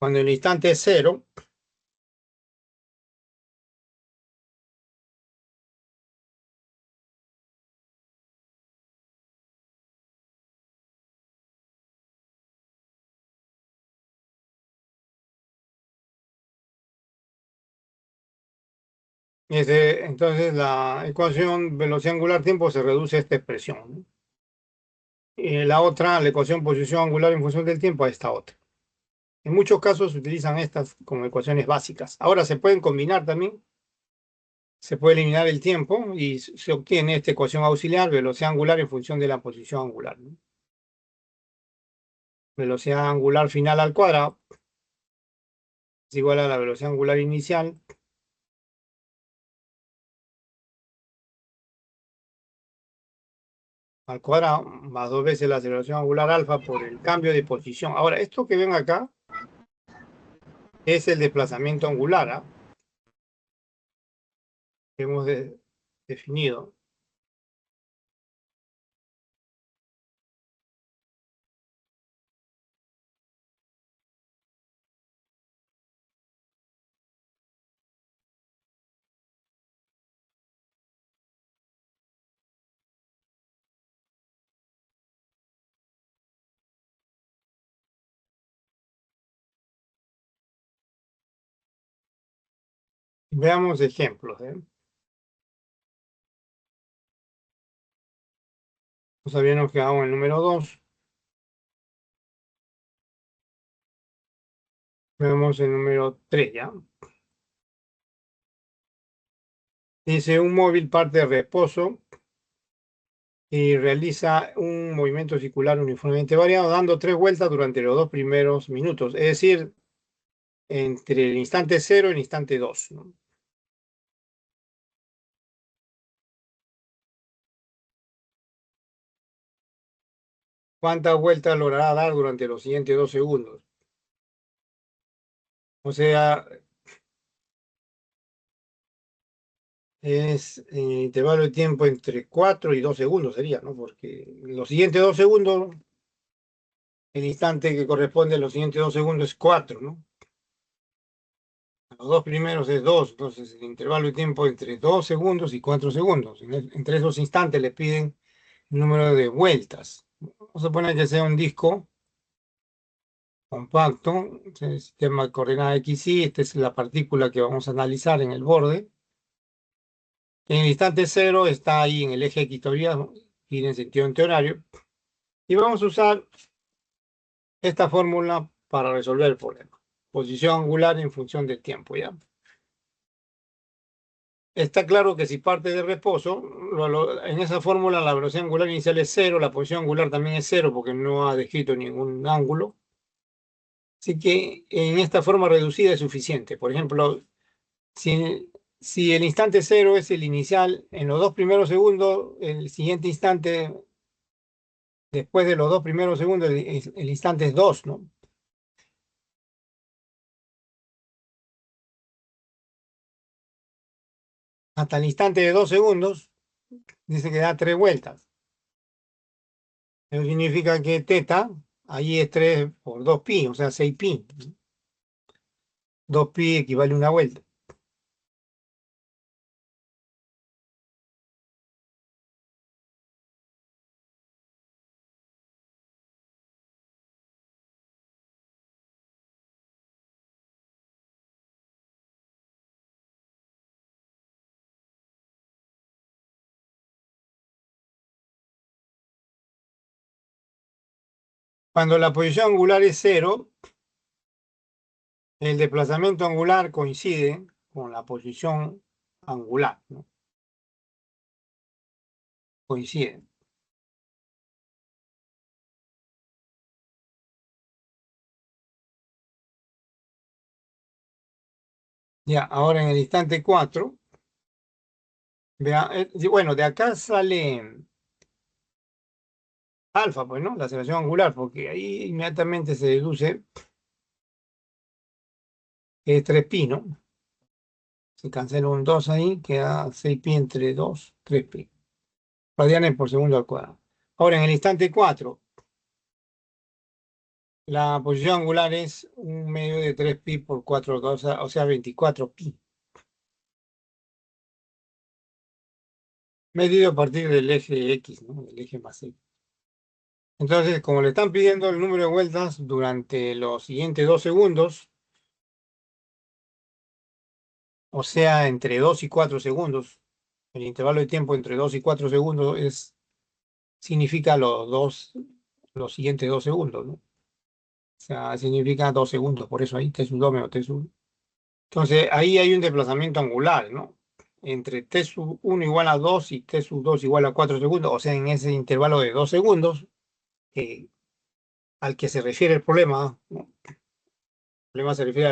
Cuando el instante es 0, entonces la ecuación velocidad angular tiempo se reduce a esta expresión, ¿no? Y la otra, la ecuación posición angular en función del tiempo, a esta otra. En muchos casos se utilizan estas como ecuaciones básicas. Ahora se pueden combinar también. Se puede eliminar el tiempo y se obtiene esta ecuación auxiliar, velocidad angular en función de la posición angular, ¿no? Velocidad angular final al cuadrado es igual a la velocidad angular inicial al cuadrado más dos veces la aceleración angular alfa por el cambio de posición. Ahora, esto que ven acá es el desplazamiento angular, ¿ah? Que hemos definido. Veamos ejemplos, ¿eh? Pues habíamos quedado en el número 2. Vemos el número 3, ¿ya? Dice, un móvil parte de reposo y realiza un movimiento circular uniformemente variado, dando 3 vueltas durante los 2 primeros minutos, es decir, entre el instante 0 y el instante 2, ¿no? ¿Cuántas vueltas logrará dar durante los siguientes 2 segundos? O sea, es intervalo de tiempo entre 4 y 2 segundos sería, ¿no? Porque los siguientes 2 segundos, el instante que corresponde a los siguientes 2 segundos es 4, ¿no? Los dos primeros es 2, entonces el intervalo de tiempo entre 2 segundos y 4 segundos. Entre esos instantes le piden el número de vueltas. Vamos a suponer que sea un disco compacto, el sistema de coordenadas XY, esta es la partícula que vamos a analizar en el borde. En el instante cero está ahí en el eje equatorial, ir en sentido antihorario, y vamos a usar esta fórmula para resolver el problema. Posición angular en función del tiempo, ¿ya? Está claro que si parte de reposo, en esa fórmula la velocidad angular inicial es cero, la posición angular también es cero porque no ha descrito ningún ángulo. Así que en esta forma reducida es suficiente. Por ejemplo, si el instante cero es el inicial, en los dos primeros segundos, el siguiente instante, después de los dos primeros segundos, el instante es 2, ¿no? Hasta el instante de 2 segundos, dice que da 3 vueltas. Eso significa que teta, ahí es 3 por 2 pi, o sea, 6 pi. 2 pi equivale a una vuelta. Cuando la posición angular es cero, el desplazamiento angular coincide con la posición angular, ¿no? Coincide. Ya, ahora en el instante 4, vea, bueno, de acá sale alfa, pues, ¿no? La aceleración angular, porque ahí inmediatamente se deduce que es 3 pi, ¿no? Se cancela un 2 ahí, queda 6 pi entre 2, 3 pi. Radianes por segundo al cuadrado. Ahora en el instante 4, la posición angular es un medio de 3 pi por 4, o sea, 24 pi. Medido a partir del eje X, ¿no? El eje más X. Entonces, como le están pidiendo el número de vueltas durante los siguientes 2 segundos, o sea, entre 2 y 4 segundos, el intervalo de tiempo entre 2 y 4 segundos significa los siguientes 2 segundos, ¿no? O sea, significa 2 segundos, por eso ahí T sub 2 menos T sub. Entonces, ahí hay un desplazamiento angular, ¿no? Entre T sub 1 igual a 2 y T sub 2 igual a 4 segundos, o sea, en ese intervalo de 2 segundos, eh, al que se refiere el problema, ¿no? El problema se refiere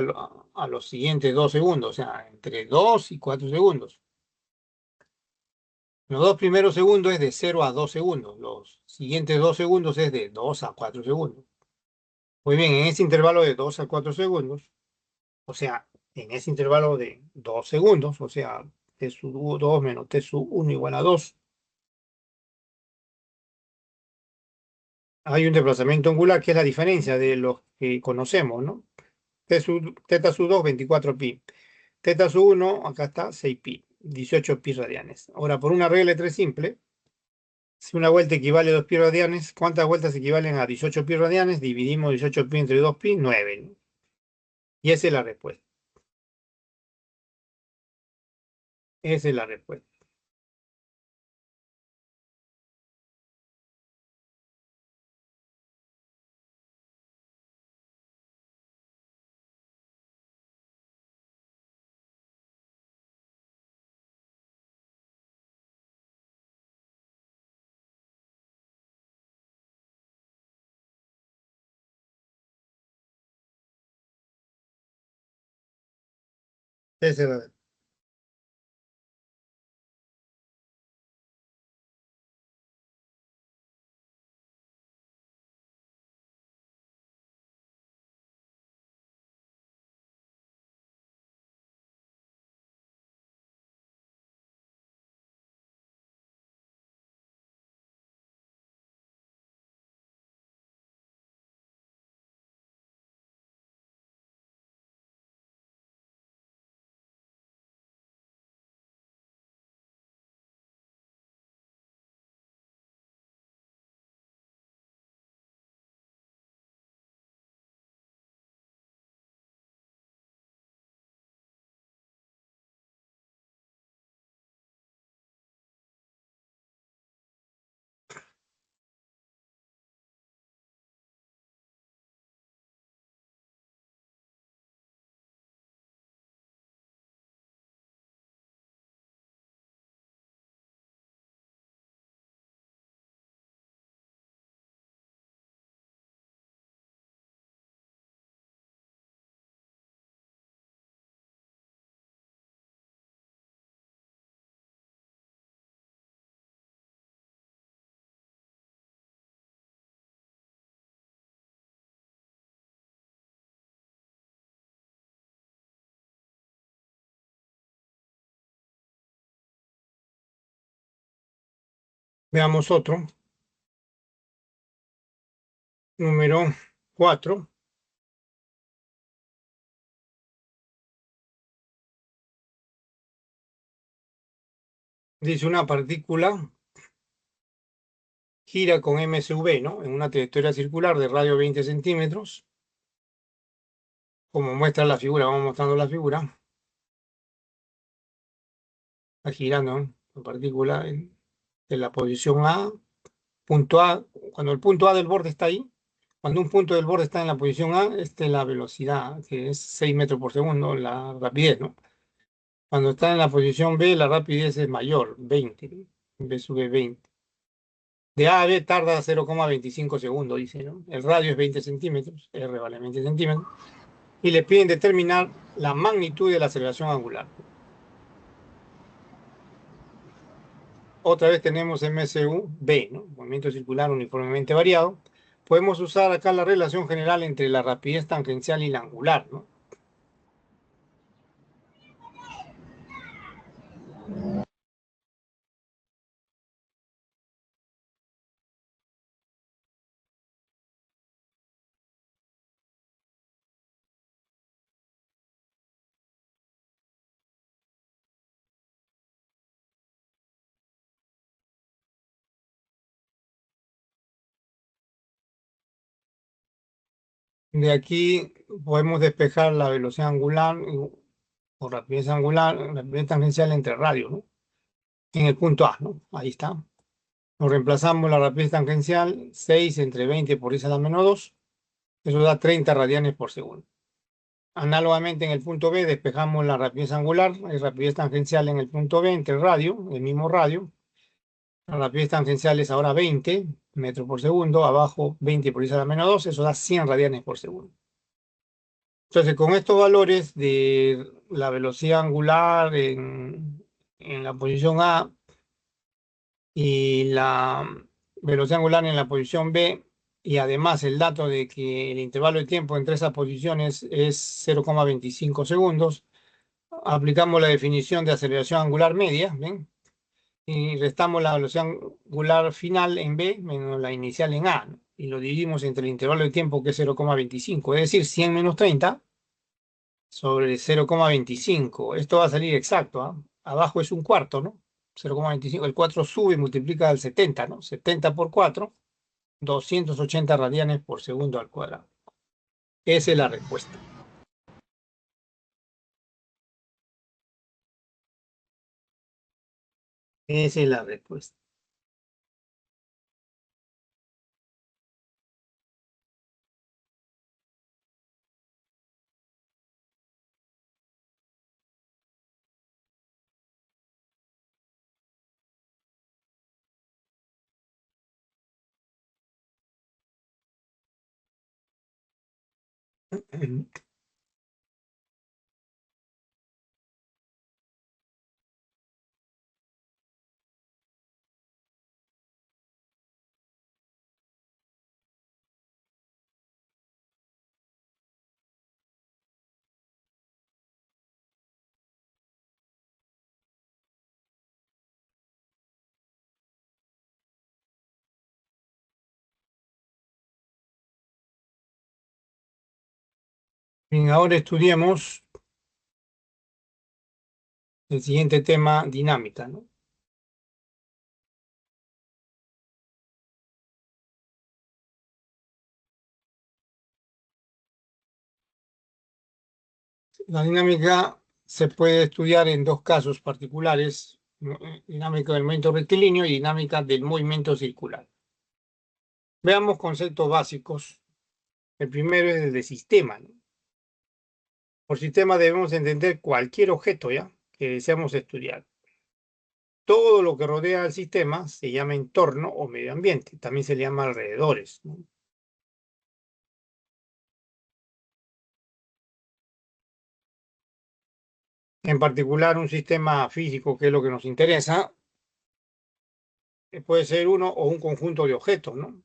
a los siguientes 2 segundos, o sea, entre 2 y 4 segundos. Los dos primeros segundos es de 0 a 2 segundos, los siguientes 2 segundos es de 2 a 4 segundos. Muy bien, en ese intervalo de 2 a 4 segundos, o sea, en ese intervalo de 2 segundos, o sea, T sub 2 menos T sub 1 igual a 2, hay un desplazamiento angular que es la diferencia de los que conocemos, ¿no? Teta sub 2, 24 pi. Teta sub 1, acá está 6 pi, 18 pi radianes. Ahora, por una regla de 3 simple, si una vuelta equivale a 2 pi radianes, ¿cuántas vueltas equivalen a 18 pi radianes? Dividimos 18 pi entre 2 pi, 9, ¿no? Y esa es la respuesta. Esa es la respuesta. Esa es la Veamos otro. Número 4. Dice una partícula gira con MSV, ¿no? En una trayectoria circular de radio 20 centímetros. Como muestra la figura, vamos mostrando la figura. Está girando, ¿no? La partícula de la posición A, punto A. Cuando el punto A del borde está ahí, cuando un punto del borde está en la posición A, esta es la velocidad, que es 6 metros por segundo, la rapidez, ¿no? Cuando está en la posición B, la rapidez es mayor, 20, ¿no? B sube 20. De A a B tarda 0,25 segundos, dice, ¿no? El radio es 20 centímetros, R vale 20 centímetros, y le piden determinar la magnitud de la aceleración angular. Otra vez tenemos MSU-B, ¿no? Movimiento circular uniformemente variado. Podemos usar acá la relación general entre la rapidez tangencial y la angular, ¿no? De aquí podemos despejar la velocidad angular o rapidez tangencial entre radios, ¿no? En el punto A, ¿no? Ahí está. Nos reemplazamos la rapidez tangencial, 6 entre 20 por 10 a la menos 2. Eso da 30 radianes por segundo. Análogamente en el punto B despejamos la rapidez angular y rapidez tangencial en el punto B entre el radio, el mismo radio. La rapidez tangencial es ahora 20 metros por segundo, abajo 20 por 10 a la menos 2, eso da 100 radianes por segundo. Entonces, con estos valores de la velocidad angular en la posición A y la velocidad angular en la posición B, y además el dato de que el intervalo de tiempo entre esas posiciones es 0,25 segundos, aplicamos la definición de aceleración angular media, ¿ven? Y restamos la velocidad angular final en B menos la inicial en A, ¿no? Y lo dividimos entre el intervalo de tiempo que es 0,25, es decir, 100 menos 30 sobre 0,25. Esto va a salir exacto, ¿ah? Abajo es un cuarto, ¿no? 0,25. El 4 sube y multiplica al 70, ¿no? 70 por 4, 280 radianes por segundo al cuadrado. Esa es la respuesta. Esa es la respuesta. Bien, ahora estudiemos el siguiente tema, dinámica, ¿no? La dinámica se puede estudiar en dos casos particulares, ¿no? Dinámica del movimiento rectilíneo y dinámica del movimiento circular. Veamos conceptos básicos. El primero es el de sistema, ¿no? Por sistema debemos entender cualquier objeto, ¿ya?, que deseamos estudiar. Todo lo que rodea al sistema se llama entorno o medio ambiente. También se le llama alrededores, ¿no? En particular, un sistema físico, que es lo que nos interesa, puede ser uno o un conjunto de objetos, ¿no?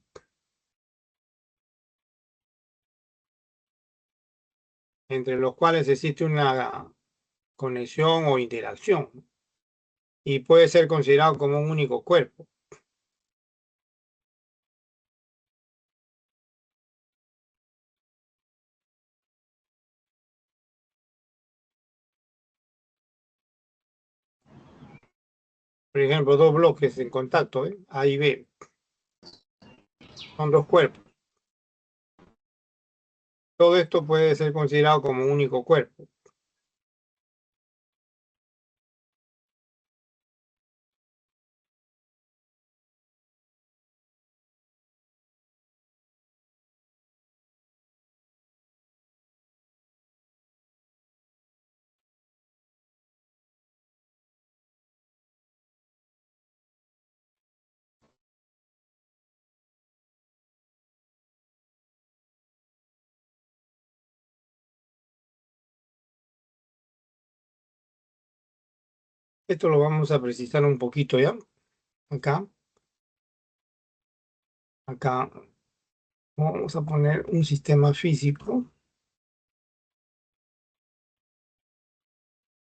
Entre los cuales existe una conexión o interacción, y puede ser considerado como un único cuerpo. Por ejemplo, dos bloques en contacto, ¿eh? A y B, son dos cuerpos. Todo esto puede ser considerado como un único cuerpo. Esto lo vamos a precisar un poquito ya. Acá, acá vamos a poner un sistema físico.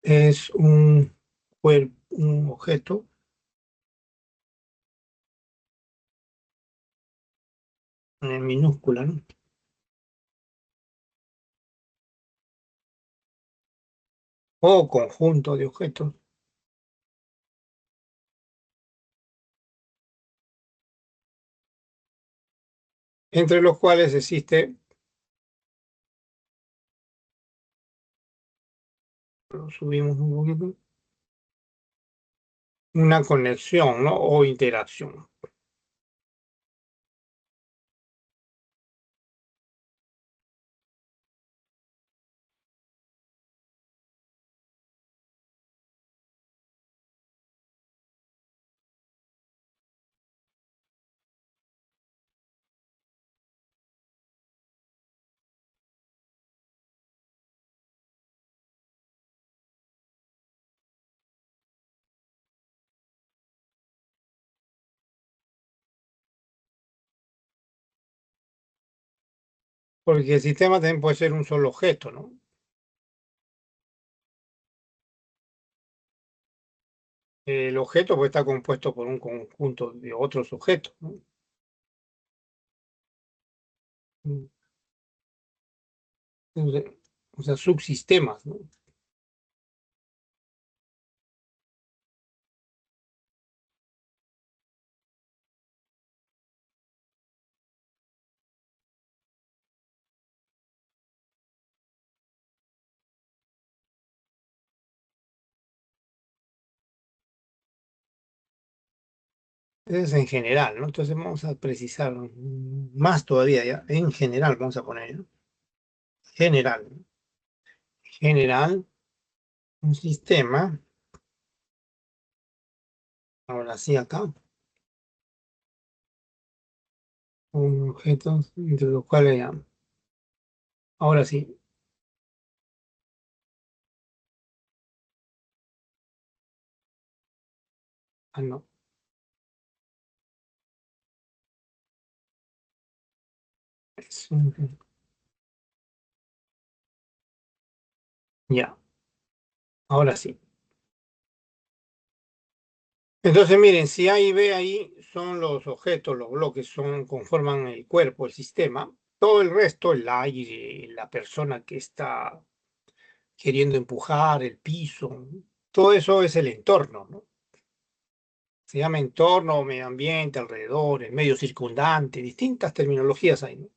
Es un cuerpo, un objeto en minúscula, ¿no? O conjunto de objetos, entre los cuales existe, lo subimos un poquito, una conexión, ¿no? O interacción. Porque el sistema también puede ser un solo objeto, ¿no? El objeto puede estar compuesto por un conjunto de otros objetos, ¿no? O sea, subsistemas, ¿no? Ese es en general, ¿no? Entonces vamos a precisar más todavía, ¿ya? En general vamos a poner, ¿no? General, ¿no? General, un sistema, ahora sí acá, un objeto entre los cuales ya, ahora sí, ah, no, es ya, ahora sí. Entonces miren, si A y B ahí son los objetos, los bloques conforman el cuerpo, el sistema, todo el resto, el aire, la persona que está queriendo empujar, el piso, todo eso es el entorno, ¿no? Se llama entorno, medio ambiente, alrededor, el medio circundante, distintas terminologías hay, ¿no?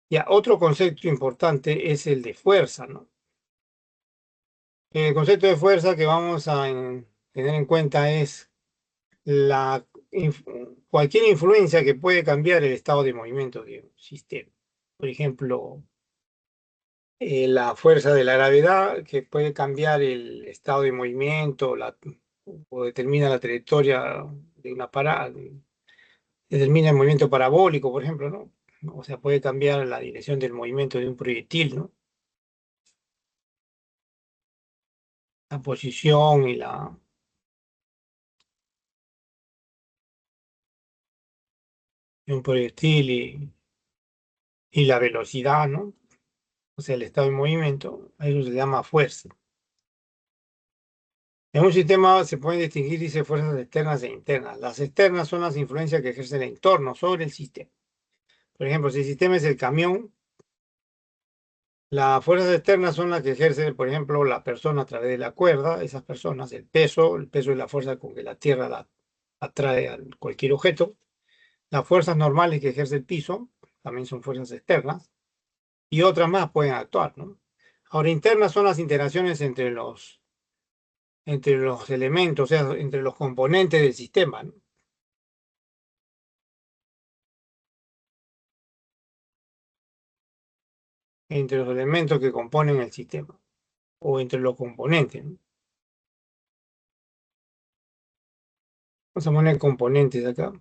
Ya, otro concepto importante es el de fuerza, ¿no? El concepto de fuerza que vamos a tener en cuenta es la, cualquier influencia que puede cambiar el estado de movimiento de un sistema. Por ejemplo, la fuerza de la gravedad que puede cambiar el estado de movimiento o determina la trayectoria de una parada, determina el movimiento parabólico, por ejemplo, ¿no? O sea, puede cambiar la dirección del movimiento de un proyectil, ¿no? La posición de un proyectil y la velocidad, ¿no? O sea, el estado de movimiento, a eso se le llama fuerza. En un sistema se pueden distinguir, dice, fuerzas externas e internas. Las externas son las influencias que ejerce el entorno sobre el sistema. Por ejemplo, si el sistema es el camión, Las fuerzas externas son las que ejerce, por ejemplo, la persona a través de la cuerda, esas personas, el peso es la fuerza con que la tierra la atrae a cualquier objeto. Las fuerzas normales que ejerce el piso también son fuerzas externas y otras más pueden actuar, ¿no? Ahora, internas son las interacciones entre los elementos, o sea, entre los componentes del sistema, ¿no? Entre los elementos que componen el sistema o entre los componentes, ¿no? Vamos a poner componentes acá.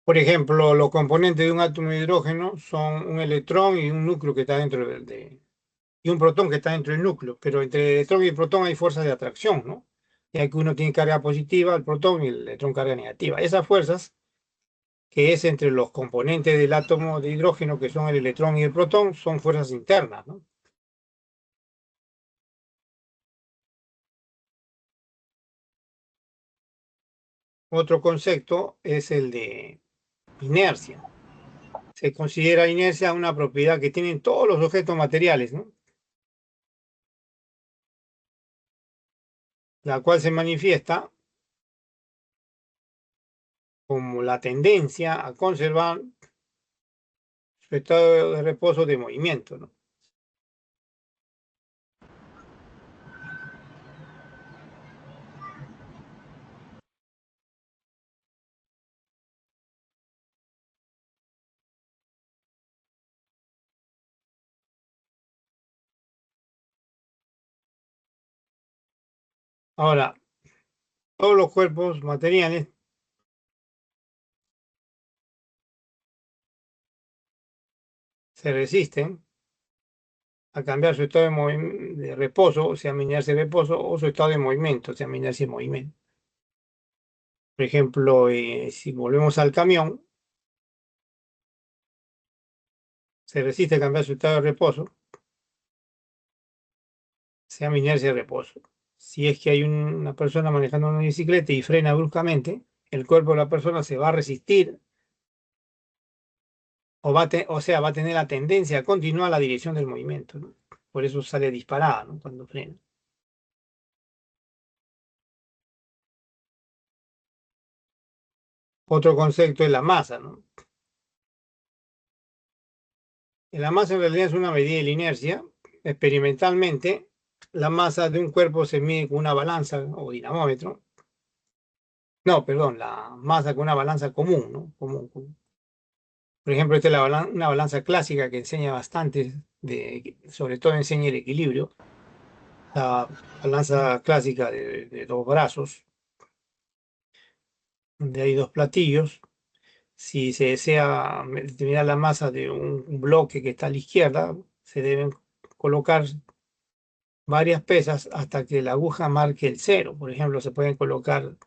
Por ejemplo, los componentes de un átomo de hidrógeno son un electrón y un núcleo que está dentro y un protón que está dentro del núcleo, pero entre el electrón y el protón hay fuerzas de atracción, ¿no? Ya que uno tiene carga positiva, el protón, y el electrón carga negativa. Esas fuerzas, que es entre los componentes del átomo de hidrógeno, que son el electrón y el protón, son fuerzas internas, ¿no? Otro concepto es el de inercia. Se considera inercia una propiedad que tienen todos los objetos materiales, ¿no? La cual se manifiesta como la tendencia a conservar su estado de reposo de movimiento, ¿no? Ahora, todos los cuerpos materiales se resisten a cambiar su estado de reposo, o sea, inercia de reposo, o su estado de movimiento, o sea, inercia de movimiento. Por ejemplo, si volvemos al camión, se resiste a cambiar su estado de reposo, se llama inercia de reposo. Si es que hay una persona manejando una bicicleta y frena bruscamente, el cuerpo de la persona se va a resistir o sea, va a tener la tendencia a continuar la dirección del movimiento, ¿no? Por eso sale disparada, ¿no? Cuando frena. Otro concepto es la masa, ¿no? La masa en realidad es una medida de la inercia. Experimentalmente, la masa de un cuerpo se mide con una balanza o dinamómetro. No, perdón, la masa con una balanza común, ¿no? Común. Por ejemplo, esta es una balanza clásica que enseña bastante, sobre todo enseña el equilibrio. La balanza clásica de dos brazos, donde hay dos platillos. Si se desea determinar la masa de un bloque que está a la izquierda, se deben colocar varias pesas hasta que la aguja marque el cero. Por ejemplo, se pueden colocar,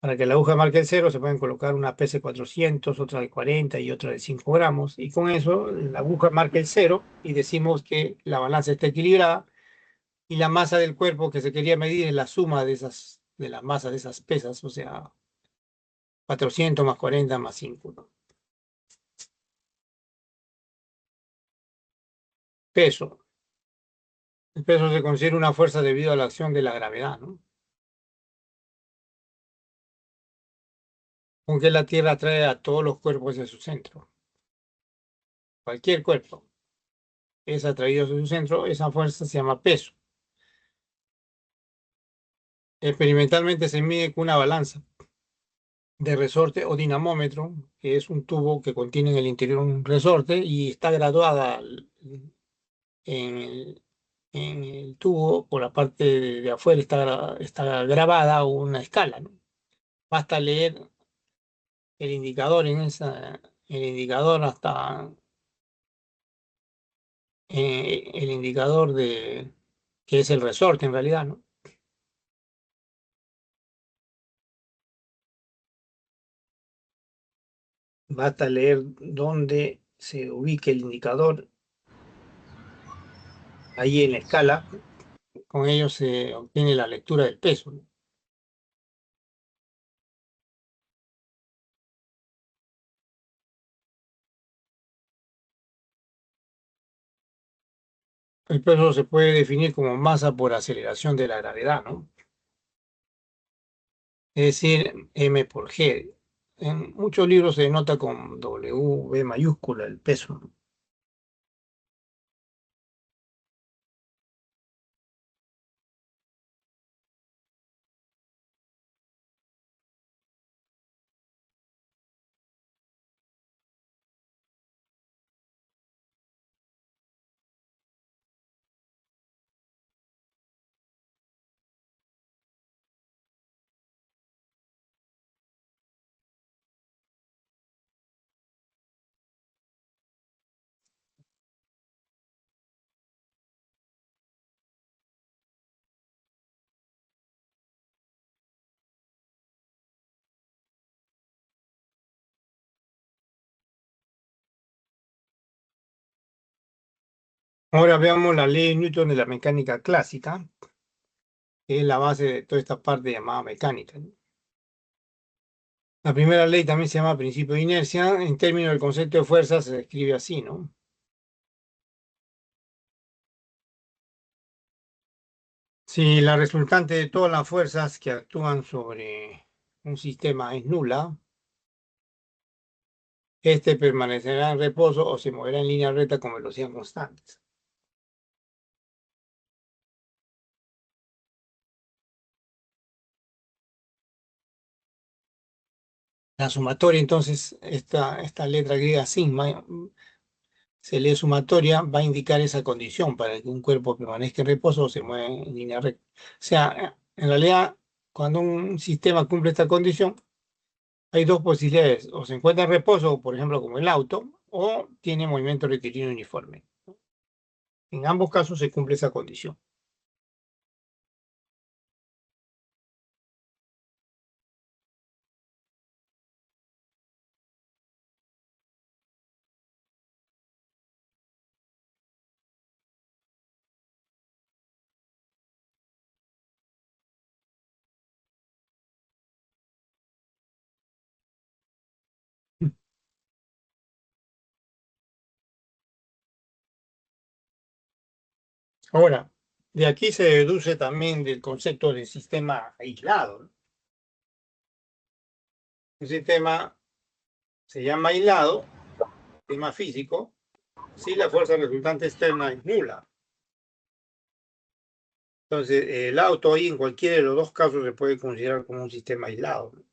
para que la aguja marque el cero, se pueden colocar una pesa de 400, otra de 40 y otra de 5 gramos. Y con eso, la aguja marca el cero y decimos que la balanza está equilibrada y la masa del cuerpo que se quería medir es la suma de la masa de esas pesas, o sea, 400 más 40 más 5, ¿no? Peso. El peso se considera una fuerza debido a la acción de la gravedad, ¿no? Aunque la Tierra atrae a todos los cuerpos hacia su centro. Cualquier cuerpo es atraído hacia su centro, esa fuerza se llama peso. Experimentalmente se mide con una balanza de resorte o dinamómetro, que es un tubo que contiene en el interior un resorte y está graduada en en el tubo, por la parte de afuera está grabada una escala, ¿no? Basta leer el indicador el indicador el indicador que es el resorte en realidad, ¿no? Basta leer dónde se ubica el indicador ahí en la escala, con ello se obtiene la lectura del peso, ¿no? El peso se puede definir como masa por aceleración de la gravedad, ¿no? Es decir, m por g. En muchos libros se denota con W mayúscula el peso, ¿no? Ahora veamos la ley de Newton de la mecánica clásica, que es la base de toda esta parte llamada mecánica, ¿no? La primera ley también se llama principio de inercia. En términos del concepto de fuerza se describe así, ¿no? Si la resultante de todas las fuerzas que actúan sobre un sistema es nula, este permanecerá en reposo o se moverá en línea recta con velocidad constantes. La sumatoria, entonces, esta letra griega sigma, se lee sumatoria, va a indicar esa condición para que un cuerpo permanezca en reposo o se mueva en línea recta. O sea, en realidad, cuando un sistema cumple esta condición, hay dos posibilidades: o se encuentra en reposo, por ejemplo, como el auto, o tiene movimiento rectilíneo uniforme. En ambos casos se cumple esa condición. Ahora, de aquí se deduce también del concepto de sistema aislado, ¿no? Un sistema se llama aislado, sistema físico, si la fuerza resultante externa es nula. Entonces, el auto ahí en cualquiera de los dos casos se puede considerar como un sistema aislado, ¿no?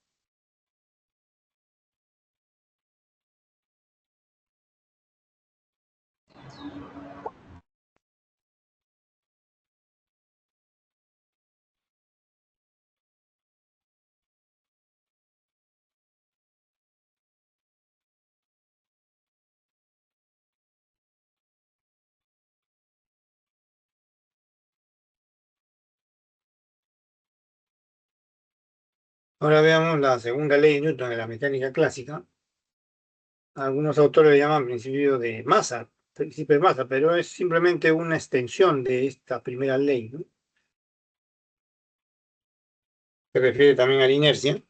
Ahora veamos la segunda ley de Newton de la mecánica clásica. Algunos autores le llaman principio de masa, pero es simplemente una extensión de esta primera ley, ¿no? Se refiere también a la inercia.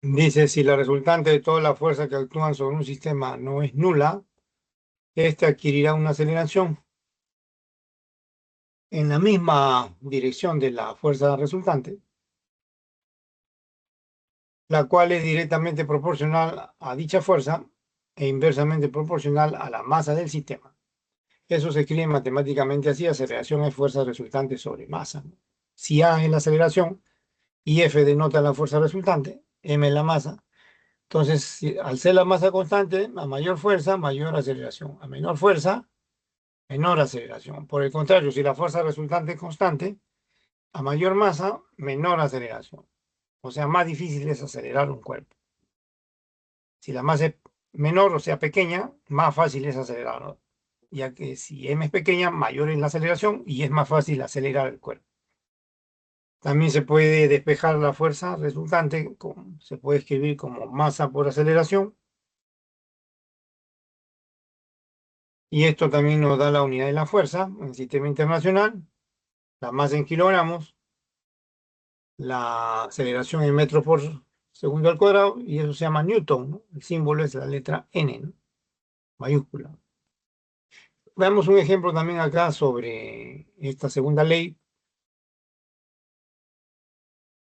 Dice, si la resultante de todas las fuerzas que actúan sobre un sistema no es nula, éste adquirirá una aceleración en la misma dirección de la fuerza resultante, la cual es directamente proporcional a dicha fuerza e inversamente proporcional a la masa del sistema. Eso se escribe matemáticamente así: aceleración es fuerza resultante sobre masa, ¿no? Si A es la aceleración y F denota la fuerza resultante, M es la masa, Entonces, al ser la masa constante, a mayor fuerza, mayor aceleración. A menor fuerza, menor aceleración. Por el contrario, si la fuerza resultante es constante, a mayor masa, menor aceleración. O sea, más difícil es acelerar un cuerpo. Si la masa es menor, o sea, pequeña, más fácil es acelerarlo. Ya que si m es pequeña, mayor es la aceleración y es más fácil acelerar el cuerpo. También se puede despejar la fuerza resultante, se puede escribir como masa por aceleración. Y esto también nos da la unidad de la fuerza en el sistema internacional, la masa en kilogramos, la aceleración en metros por segundo al cuadrado, y eso se llama Newton, ¿no? El símbolo es la letra N, ¿no? Mayúscula. Veamos un ejemplo también acá sobre esta segunda ley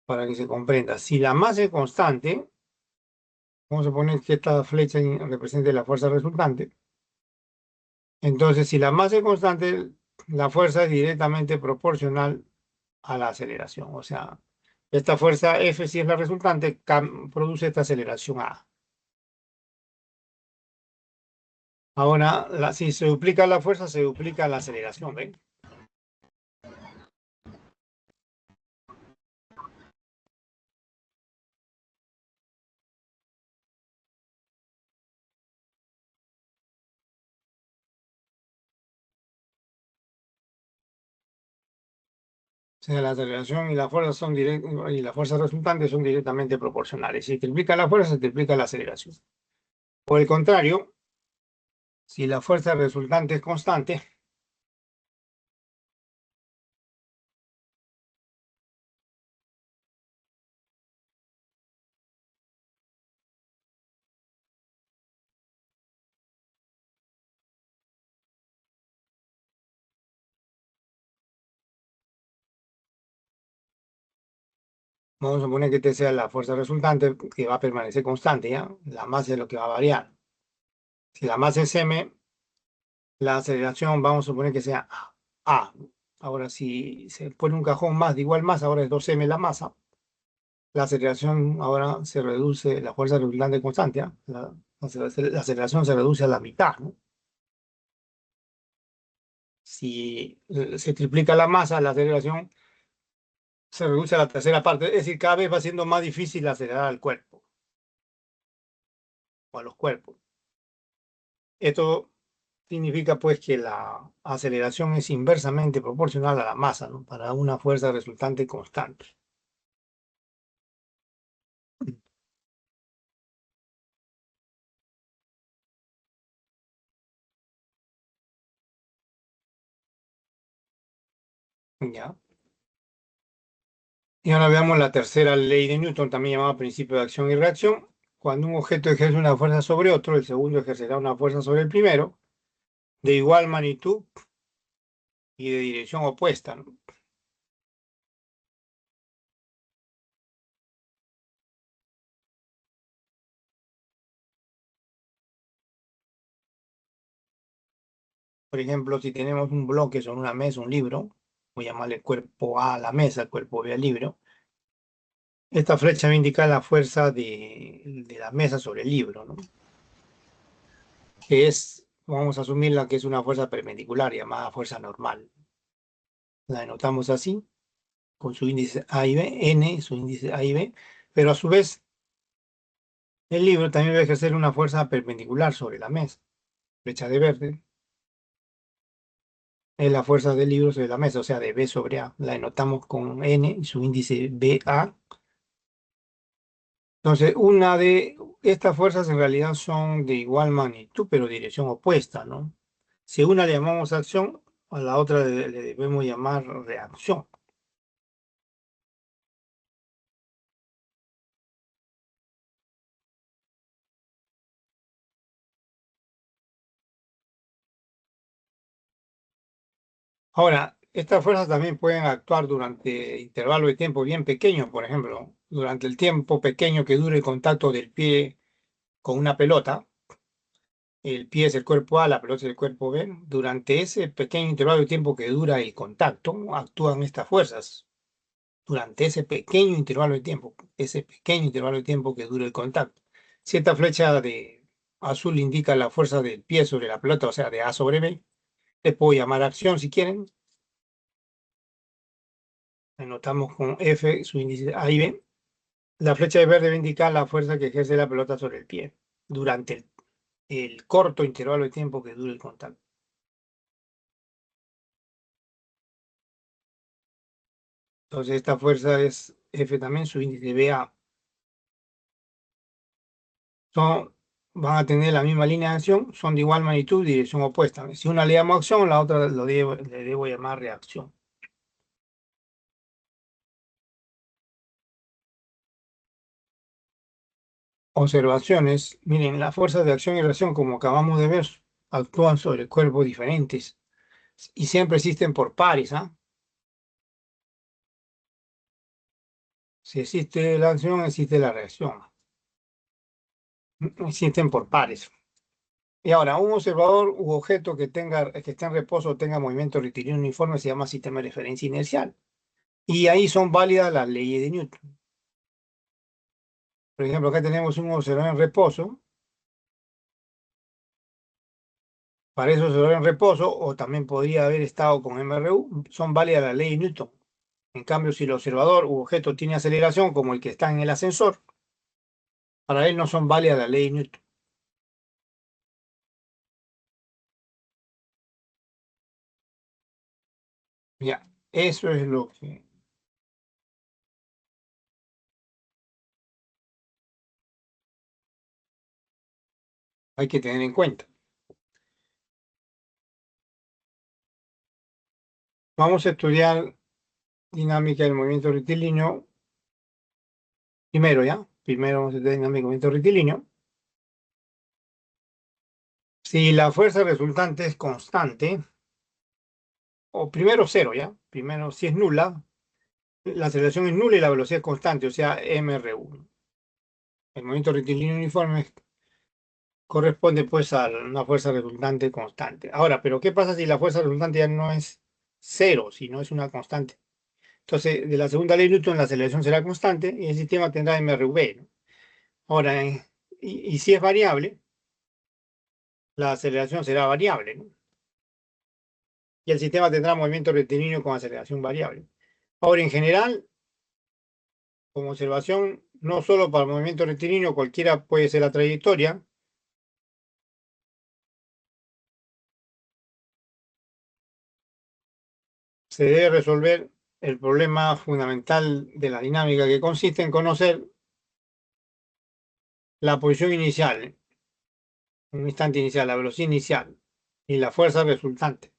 para que se comprenda. Si la masa es constante, vamos a poner que esta flecha represente la fuerza resultante. Entonces, si la masa es constante, la fuerza es directamente proporcional a la aceleración. O sea, esta fuerza F, si es la resultante, produce esta aceleración A. Ahora, si se duplica la fuerza, se duplica la aceleración, ¿ven? O sea, la aceleración y la fuerza y la fuerza resultante son directamente proporcionales. Si triplica la fuerza, se triplica la aceleración. Por el contrario, si la fuerza resultante es constante, vamos a suponer que esta sea la fuerza resultante que va a permanecer constante, ¿ya? La masa es lo que va a variar. Si la masa es m, la aceleración vamos a suponer que sea a. Ahora, si se pone un cajón más de igual masa, ahora es 2m la masa, la aceleración ahora se reduce, la fuerza resultante constante, ¿ah? La aceleración se reduce a la mitad, ¿no? Si se triplica la masa, la aceleración se reduce a la tercera parte, es decir, cada vez va siendo más difícil acelerar al cuerpo o a los cuerpos. Esto significa pues que la aceleración es inversamente proporcional a la masa, ¿no? Para una fuerza resultante constante. ¿Ya? Y ahora veamos la tercera ley de Newton, también llamada principio de acción y reacción. Cuando un objeto ejerce una fuerza sobre otro, el segundo ejercerá una fuerza sobre el primero, de igual magnitud y de dirección opuesta, ¿no? Por ejemplo, si tenemos un bloque sobre una mesa, un libro, voy a llamarle cuerpo A a la mesa, cuerpo B al libro. Esta flecha va a indicar la fuerza de la mesa sobre el libro, ¿no? Que es, vamos a asumirla que es una fuerza perpendicular llamada fuerza normal. La denotamos así, con su índice A y B, N, su índice A y B, pero a su vez el libro también va a ejercer una fuerza perpendicular sobre la mesa. Flecha de verde es la fuerza del libro sobre la mesa, o sea, de B sobre A. La denotamos con N y su índice BA. Entonces, una de estas fuerzas en realidad son de igual magnitud, pero dirección opuesta, ¿no? Si una le llamamos acción, a la otra le debemos llamar reacción. Ahora, estas fuerzas también pueden actuar durante intervalos de tiempo bien pequeños, por ejemplo, durante el tiempo pequeño que dure el contacto del pie con una pelota. El pie es el cuerpo A, la pelota es el cuerpo B. Durante ese pequeño intervalo de tiempo que dura el contacto, actúan estas fuerzas. Durante ese pequeño intervalo de tiempo que dura el contacto. Si esta flecha de azul indica la fuerza del pie sobre la pelota, o sea, de A sobre B, le puedo llamar acción si quieren. Anotamos con F su índice A y B. La flecha de verde va a indicar la fuerza que ejerce la pelota sobre el pie durante el corto intervalo de tiempo que dure el contacto. Entonces esta fuerza es F también, su índice BA. Son, van a tener la misma línea de acción, son de igual magnitud y dirección opuesta. Si una le llamo acción, la otra le debo llamar reacción. Observaciones. Miren, las fuerzas de acción y reacción, como acabamos de ver, actúan sobre cuerpos diferentes y siempre existen por pares, ¿ah? Si existe la acción, existe la reacción. Existen por pares. Y ahora, un observador u objeto que esté en reposo o tenga movimiento rectilíneo uniforme se llama sistema de referencia inercial. Y ahí son válidas las leyes de Newton. Por ejemplo, acá tenemos un observador en reposo. Para eso observador en reposo, o también podría haber estado con MRU, son válidas las leyes de Newton. En cambio, si el observador u objeto tiene aceleración, como el que está en el ascensor, para él no son válidas las leyes de Newton. Ya, eso es lo que hay que tener en cuenta. Vamos a estudiar dinámica del movimiento rectilíneo primero, ¿ya? Primero vamos a estudiar dinámica del movimiento rectilíneo. Si la fuerza resultante es constante, o primero cero, ¿ya? Primero, si es nula, la aceleración es nula y la velocidad es constante, o sea, mr1. El movimiento rectilíneo uniforme corresponde pues a una fuerza resultante constante. Ahora, pero ¿qué pasa si la fuerza resultante ya no es cero, sino es una constante? Entonces, de la segunda ley de Newton, la aceleración será constante y el sistema tendrá mrv, ¿no? Ahora, y si es variable, la aceleración será variable, ¿no? Y el sistema tendrá movimiento rectilíneo con aceleración variable. Ahora, en general, como observación, no solo para el movimiento rectilíneo, cualquiera puede ser la trayectoria. Se debe resolver el problema fundamental de la dinámica, que consiste en conocer la posición inicial, un instante inicial, la velocidad inicial y la fuerza resultante.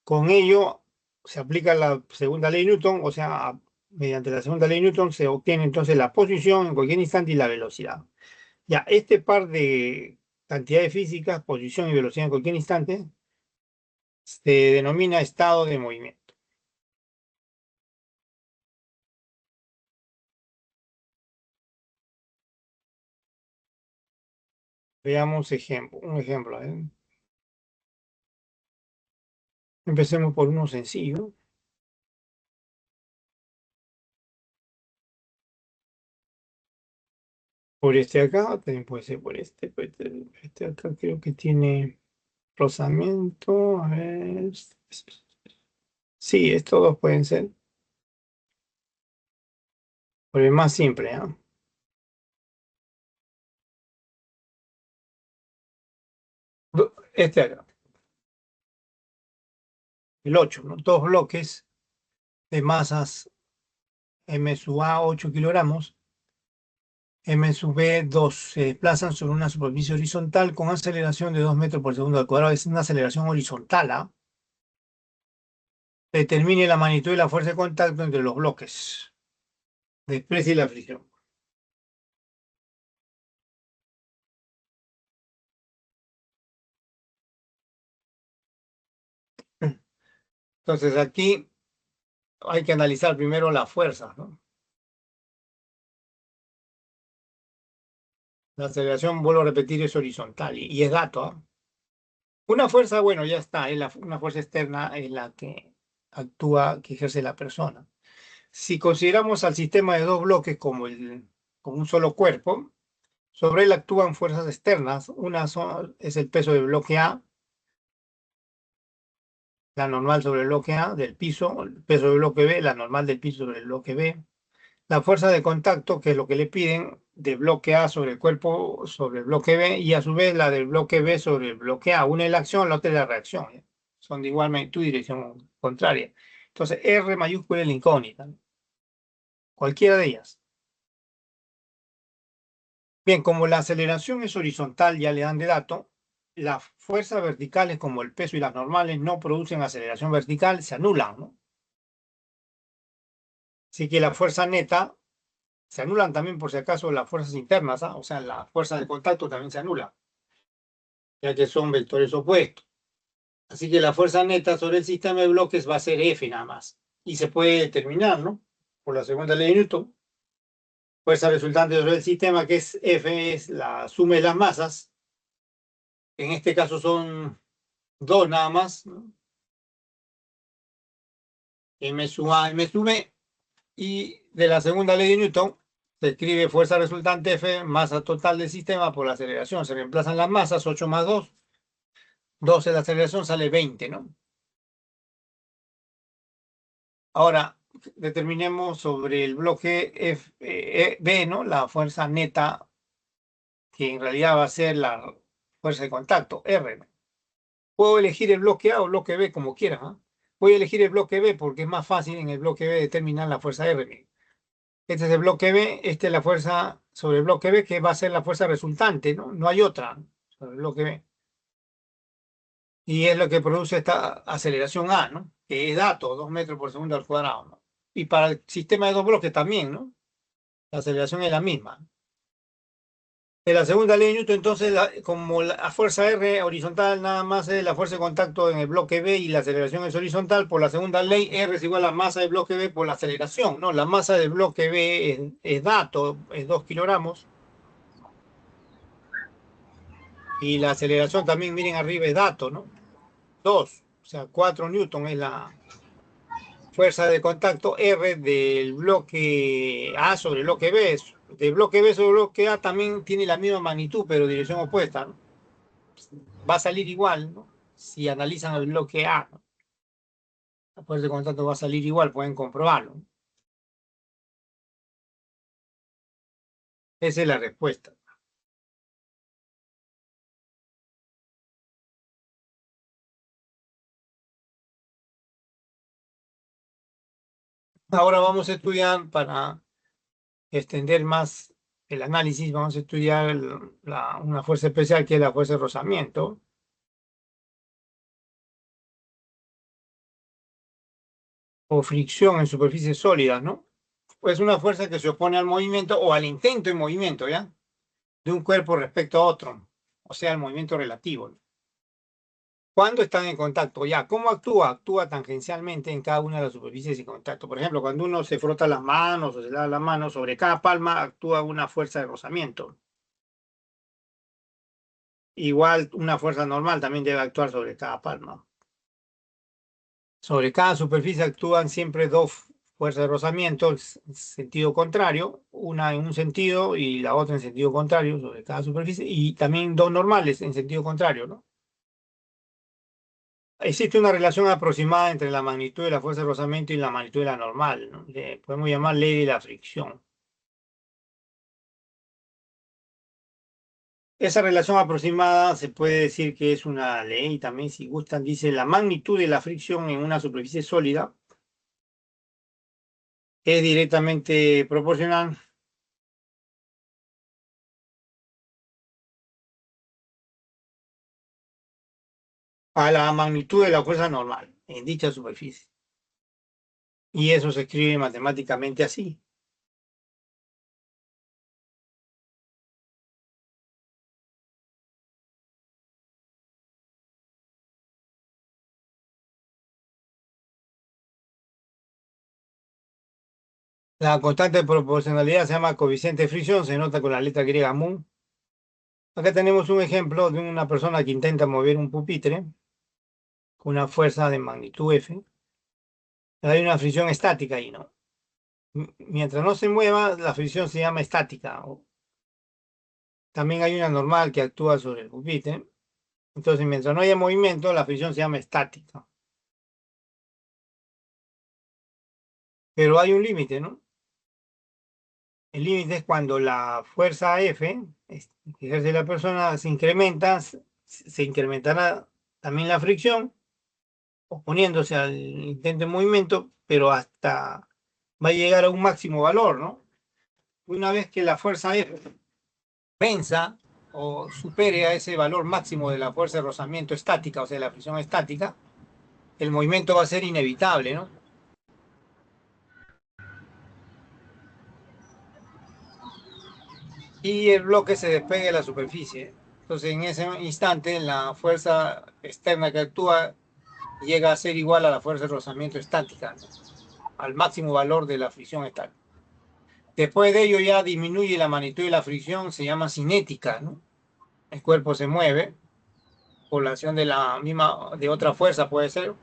Con ello se aplica la segunda ley de Newton, o sea, mediante la segunda ley de Newton se obtiene entonces la posición en cualquier instante y la velocidad. Ya, este par de cantidades físicas, posición y velocidad en cualquier instante, se denomina estado de movimiento. Veamos un ejemplo. Empecemos por uno sencillo. Por este acá, también puede ser por este acá creo que tiene rozamiento. A ver. Sí, estos dos pueden ser. Por el más simple, ¿ah? Este acá, el 8, ¿no? Dos bloques de masas M sub A 8 kilogramos, M sub B 2 se desplazan sobre una superficie horizontal con aceleración de 2 metros por segundo al cuadrado. Es una aceleración horizontal, ¿ah? Determine la magnitud y la fuerza de contacto entre los bloques. Desprecie la fricción. Entonces aquí hay que analizar primero la fuerza, ¿no? La aceleración, vuelvo a repetir, es horizontal y es dato, ¿ah? Una fuerza, bueno, ya está, una fuerza externa es la que actúa, que ejerce la persona. Si consideramos al sistema de dos bloques como un solo cuerpo, Sobre él actúan fuerzas externas. Una es el peso del bloque A, la normal sobre el bloque A del piso, el peso del bloque B, la normal del piso sobre el bloque B. La fuerza de contacto, que es lo que le piden, de bloque A sobre el cuerpo, sobre el bloque B, y a su vez la del bloque B sobre el bloque A. Una es la acción, la otra es la reacción, ¿ya? Son de igual magnitud y dirección contraria. Entonces, R mayúscula es la incógnita, ¿no? Cualquiera de ellas. Bien, como la aceleración es horizontal, ya le dan de dato, las fuerzas verticales como el peso y las normales no producen aceleración vertical, se anulan, ¿no? Así que la fuerza neta se anulan también por si acaso las fuerzas internas, ¿ah? O sea, la fuerza de contacto también se anula, ya que son vectores opuestos. Así que la fuerza neta sobre el sistema de bloques va a ser F nada más. Y se puede determinar, ¿no? Por la segunda ley de Newton. Fuerza resultante sobre el sistema, que es F, es la suma de las masas. En este caso son dos nada más, ¿no? M sub A, M sub B. Y de la segunda ley de Newton se escribe fuerza resultante F, masa total del sistema por la aceleración. Se reemplazan las masas, 8 más 2. 12 de la aceleración sale 20, ¿no? Ahora, determinemos sobre el bloque B, ¿no? La fuerza neta, que en realidad va a ser la fuerza de contacto, R, ¿no? Puedo elegir el bloque A o el bloque B como quiera, ¿ah? Voy a elegir el bloque B porque es más fácil en el bloque B determinar la fuerza R. Este es el bloque B, esta es la fuerza sobre el bloque B, que va a ser la fuerza resultante, ¿no? No hay otra sobre el bloque B. Y es lo que produce esta aceleración A, ¿no? Que es dato, 2 metros por segundo al cuadrado, ¿no? Y para el sistema de dos bloques también, ¿no? La aceleración es la misma. En la segunda ley de Newton, entonces, como la fuerza R horizontal nada más es la fuerza de contacto en el bloque B y la aceleración es horizontal, por la segunda ley R es igual a la masa del bloque B por la aceleración, ¿no? La masa del bloque B es dato, es 2 kilogramos, y la aceleración también, miren arriba, es dato, ¿no? 2, o sea, 4 newton es la fuerza de contacto R del bloque A sobre el bloque B. Del bloque B sobre el bloque A también tiene la misma magnitud, pero dirección opuesta, ¿no? Va a salir igual, ¿no? Si analizan el bloque A, ¿no? La fuerza de contacto va a salir igual, pueden comprobarlo. Esa es la respuesta. Ahora vamos a estudiar, para extender más el análisis, vamos a estudiar una fuerza especial que es la fuerza de rozamiento o fricción en superficies sólidas, ¿no? Pues una fuerza que se opone al movimiento o al intento de movimiento, ¿ya? De un cuerpo respecto a otro, o sea, el movimiento relativo, ¿no? Cuando están en contacto, ya, ¿cómo actúa? Actúa tangencialmente en cada una de las superficies de contacto. Por ejemplo, cuando uno se frota las manos o se lava las manos, sobre cada palma actúa una fuerza de rozamiento. Igual una fuerza normal también debe actuar sobre cada palma. Sobre cada superficie actúan siempre dos fuerzas de rozamiento en sentido contrario, una en un sentido y la otra en sentido contrario sobre cada superficie, y también dos normales en sentido contrario, ¿no? Existe una relación aproximada entre la magnitud de la fuerza de rozamiento y la magnitud de la normal, ¿no? Podemos llamar ley de la fricción. Esa relación aproximada se puede decir que es una ley, también si gustan, dice la magnitud de la fricción en una superficie sólida es directamente proporcional a la magnitud de la fuerza normal en dicha superficie. Y eso se escribe matemáticamente así. La constante de proporcionalidad se llama coeficiente de fricción, se nota con la letra griega mu. Acá tenemos un ejemplo de una persona que intenta mover un pupitre con una fuerza de magnitud F. Hay una fricción estática ahí, ¿no? Mientras no se mueva, la fricción se llama estática. también hay una normal que actúa sobre el pupitre. Entonces, mientras no haya movimiento, la fricción se llama estática. Pero hay un límite, ¿no? El límite es cuando la fuerza F que ejerce la persona se incrementa, se incrementará también la fricción, oponiéndose al intento de movimiento, pero hasta va a llegar a un máximo valor, ¿no? Una vez que la fuerza F venza o supere a ese valor máximo de la fuerza de rozamiento estática, o sea, la fricción estática, el movimiento va a ser inevitable, ¿no? Y el bloque se despegue de la superficie. Entonces, en ese instante, la fuerza externa que actúa llega a ser igual a la fuerza de rozamiento estática, ¿no? Al máximo valor de la fricción estática. Después de ello ya disminuye la magnitud de la fricción, se llama cinética, ¿no? El cuerpo se mueve por la acción de la misma, de otra fuerza puede ser.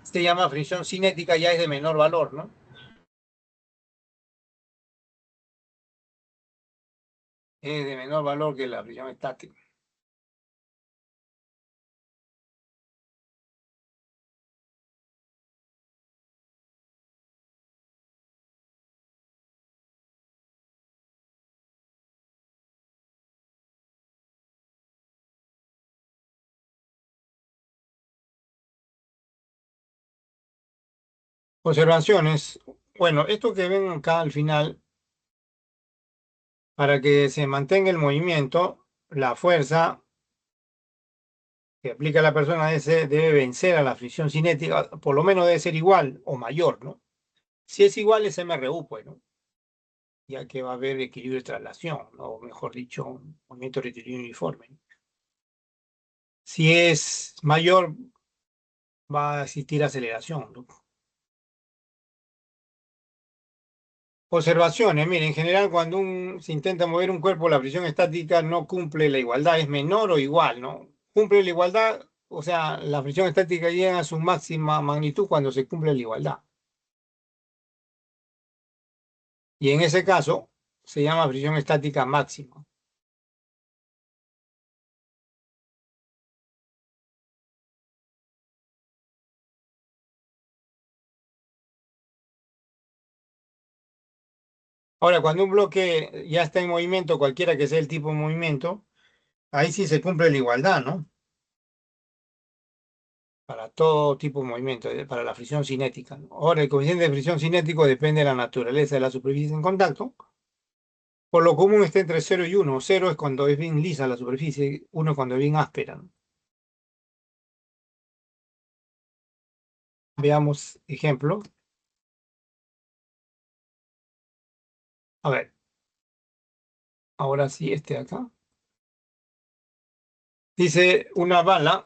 Se llama fricción cinética, ya es de menor valor, ¿no? Es de menor valor que la fricción estática. Observaciones. Bueno, esto que ven acá al final, para que se mantenga el movimiento, la fuerza que aplica la persona debe vencer a la fricción cinética, por lo menos debe ser igual o mayor, ¿no? Si es igual es MRU, pues, ¿no? Ya que va a haber equilibrio de traslación, ¿no? O mejor dicho, un movimiento rectilíneo uniforme, ¿no? Si es mayor, va a existir aceleración, ¿no? Observaciones, miren, en general cuando se intenta mover un cuerpo, la fricción estática no cumple la igualdad, es menor o igual, ¿no? Cumple la igualdad, o sea, la fricción estática llega a su máxima magnitud cuando se cumple la igualdad. Y en ese caso se llama fricción estática máxima. Ahora, cuando un bloque ya está en movimiento, cualquiera que sea el tipo de movimiento, ahí sí se cumple la igualdad, ¿no? Para todo tipo de movimiento, para la fricción cinética, ¿no? Ahora, el coeficiente de fricción cinético depende de la naturaleza de la superficie en contacto. Por lo común está entre 0 y 1. 0 es cuando es bien lisa la superficie, 1 cuando es bien áspera, ¿no? Veamos ejemplo. A ver, ahora sí, este de acá. Dice una bala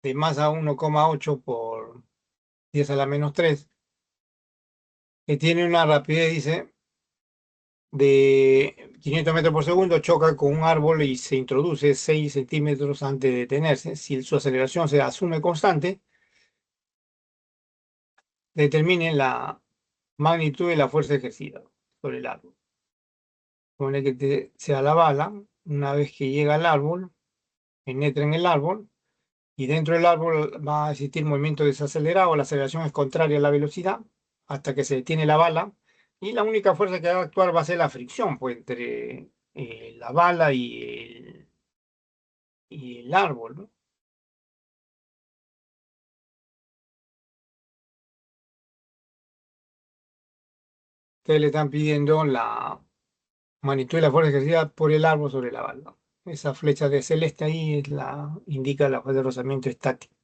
de masa 1,8 por 10 a la menos 3, que tiene una rapidez, dice, de 500 metros por segundo, choca con un árbol y se introduce 6 centímetros antes de detenerse. Si su aceleración se asume constante, determine la magnitud de la fuerza ejercida sobre el árbol. Supone que sea la bala, una vez que llega al árbol, penetra en el árbol, y dentro del árbol va a existir movimiento desacelerado, la aceleración es contraria a la velocidad, hasta que se detiene la bala, y la única fuerza que va a actuar va a ser la fricción, pues, entre la bala y el árbol, ¿no? Ustedes le están pidiendo la magnitud de la fuerza ejercida por el árbol sobre la bala. Esa flecha de celeste ahí indica la fuerza de rozamiento estática,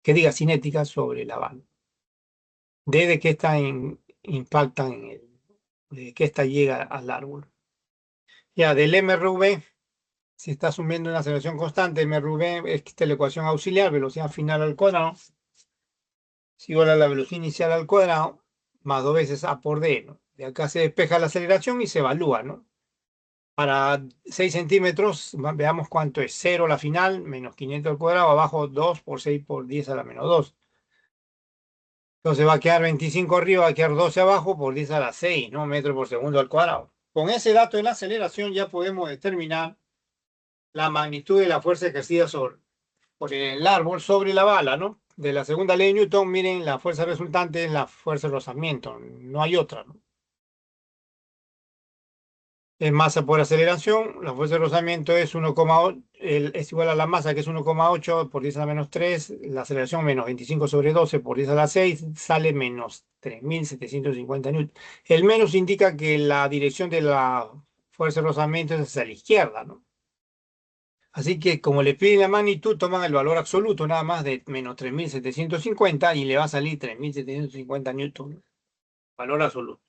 que diga cinética sobre la bala. Desde que esta impacta desde que esta llega al árbol. Ya, del MRV, si está asumiendo una aceleración constante, MRV es la ecuación auxiliar, velocidad final al cuadrado, es igual a la velocidad inicial al cuadrado, más 2 veces A por D, ¿no? De acá se despeja la aceleración y se evalúa, ¿no? Para 6 centímetros, veamos cuánto es. 0 la final, menos 500 al cuadrado, abajo 2 por 6 por 10 a la menos 2. Entonces va a quedar 25 arriba, va a quedar 12 abajo por 10 a la 6, ¿no? Metros por segundo al cuadrado. Con ese dato de la aceleración ya podemos determinar la magnitud de la fuerza ejercida por el árbol sobre la bala, ¿no? De la segunda ley de Newton, miren, la fuerza resultante es la fuerza de rozamiento, no hay otra, ¿no? Es masa por aceleración, la fuerza de rozamiento es 1,8, es igual a la masa que es 1,8 por 10 a la menos 3, la aceleración menos 25 sobre 12 por 10 a la 6, sale menos 3.750 newton. El menos indica que la dirección de la fuerza de rozamiento es hacia la izquierda, ¿no? Así que como le piden la magnitud, toman el valor absoluto nada más de menos 3.750 y le va a salir 3.750 newton, valor absoluto.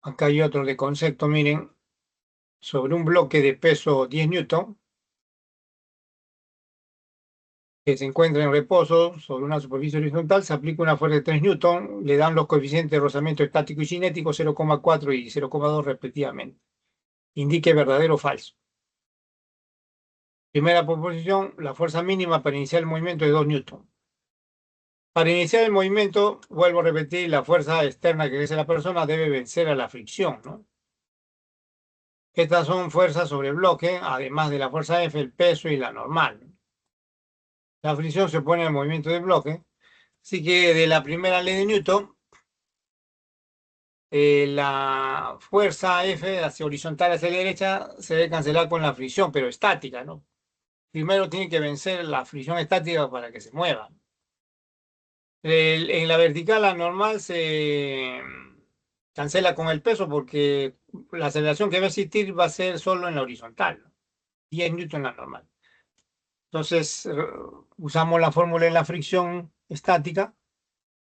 Acá hay otro de concepto, miren, sobre un bloque de peso 10 newton que se encuentra en reposo sobre una superficie horizontal, se aplica una fuerza de 3 newton, le dan los coeficientes de rozamiento estático y cinético 0,4 y 0,2 respectivamente. Indique verdadero o falso. Primera proposición, la fuerza mínima para iniciar el movimiento es 2 newton. Para iniciar el movimiento, vuelvo a repetir, la fuerza externa que ejerce la persona debe vencer a la fricción, ¿no? Estas son fuerzas sobre bloque, además de la fuerza F, el peso y la normal. La fricción se opone al movimiento de bloque. Así que de la primera ley de Newton, la fuerza F hacia horizontal hacia la derecha se debe cancelar con la fricción, pero estática, ¿no? Primero tiene que vencer la fricción estática para que se mueva. En la vertical, la normal se cancela con el peso porque la aceleración que va a existir va a ser solo en la horizontal, ¿no? 10 newton en la normal. Entonces, usamos la fórmula en la fricción estática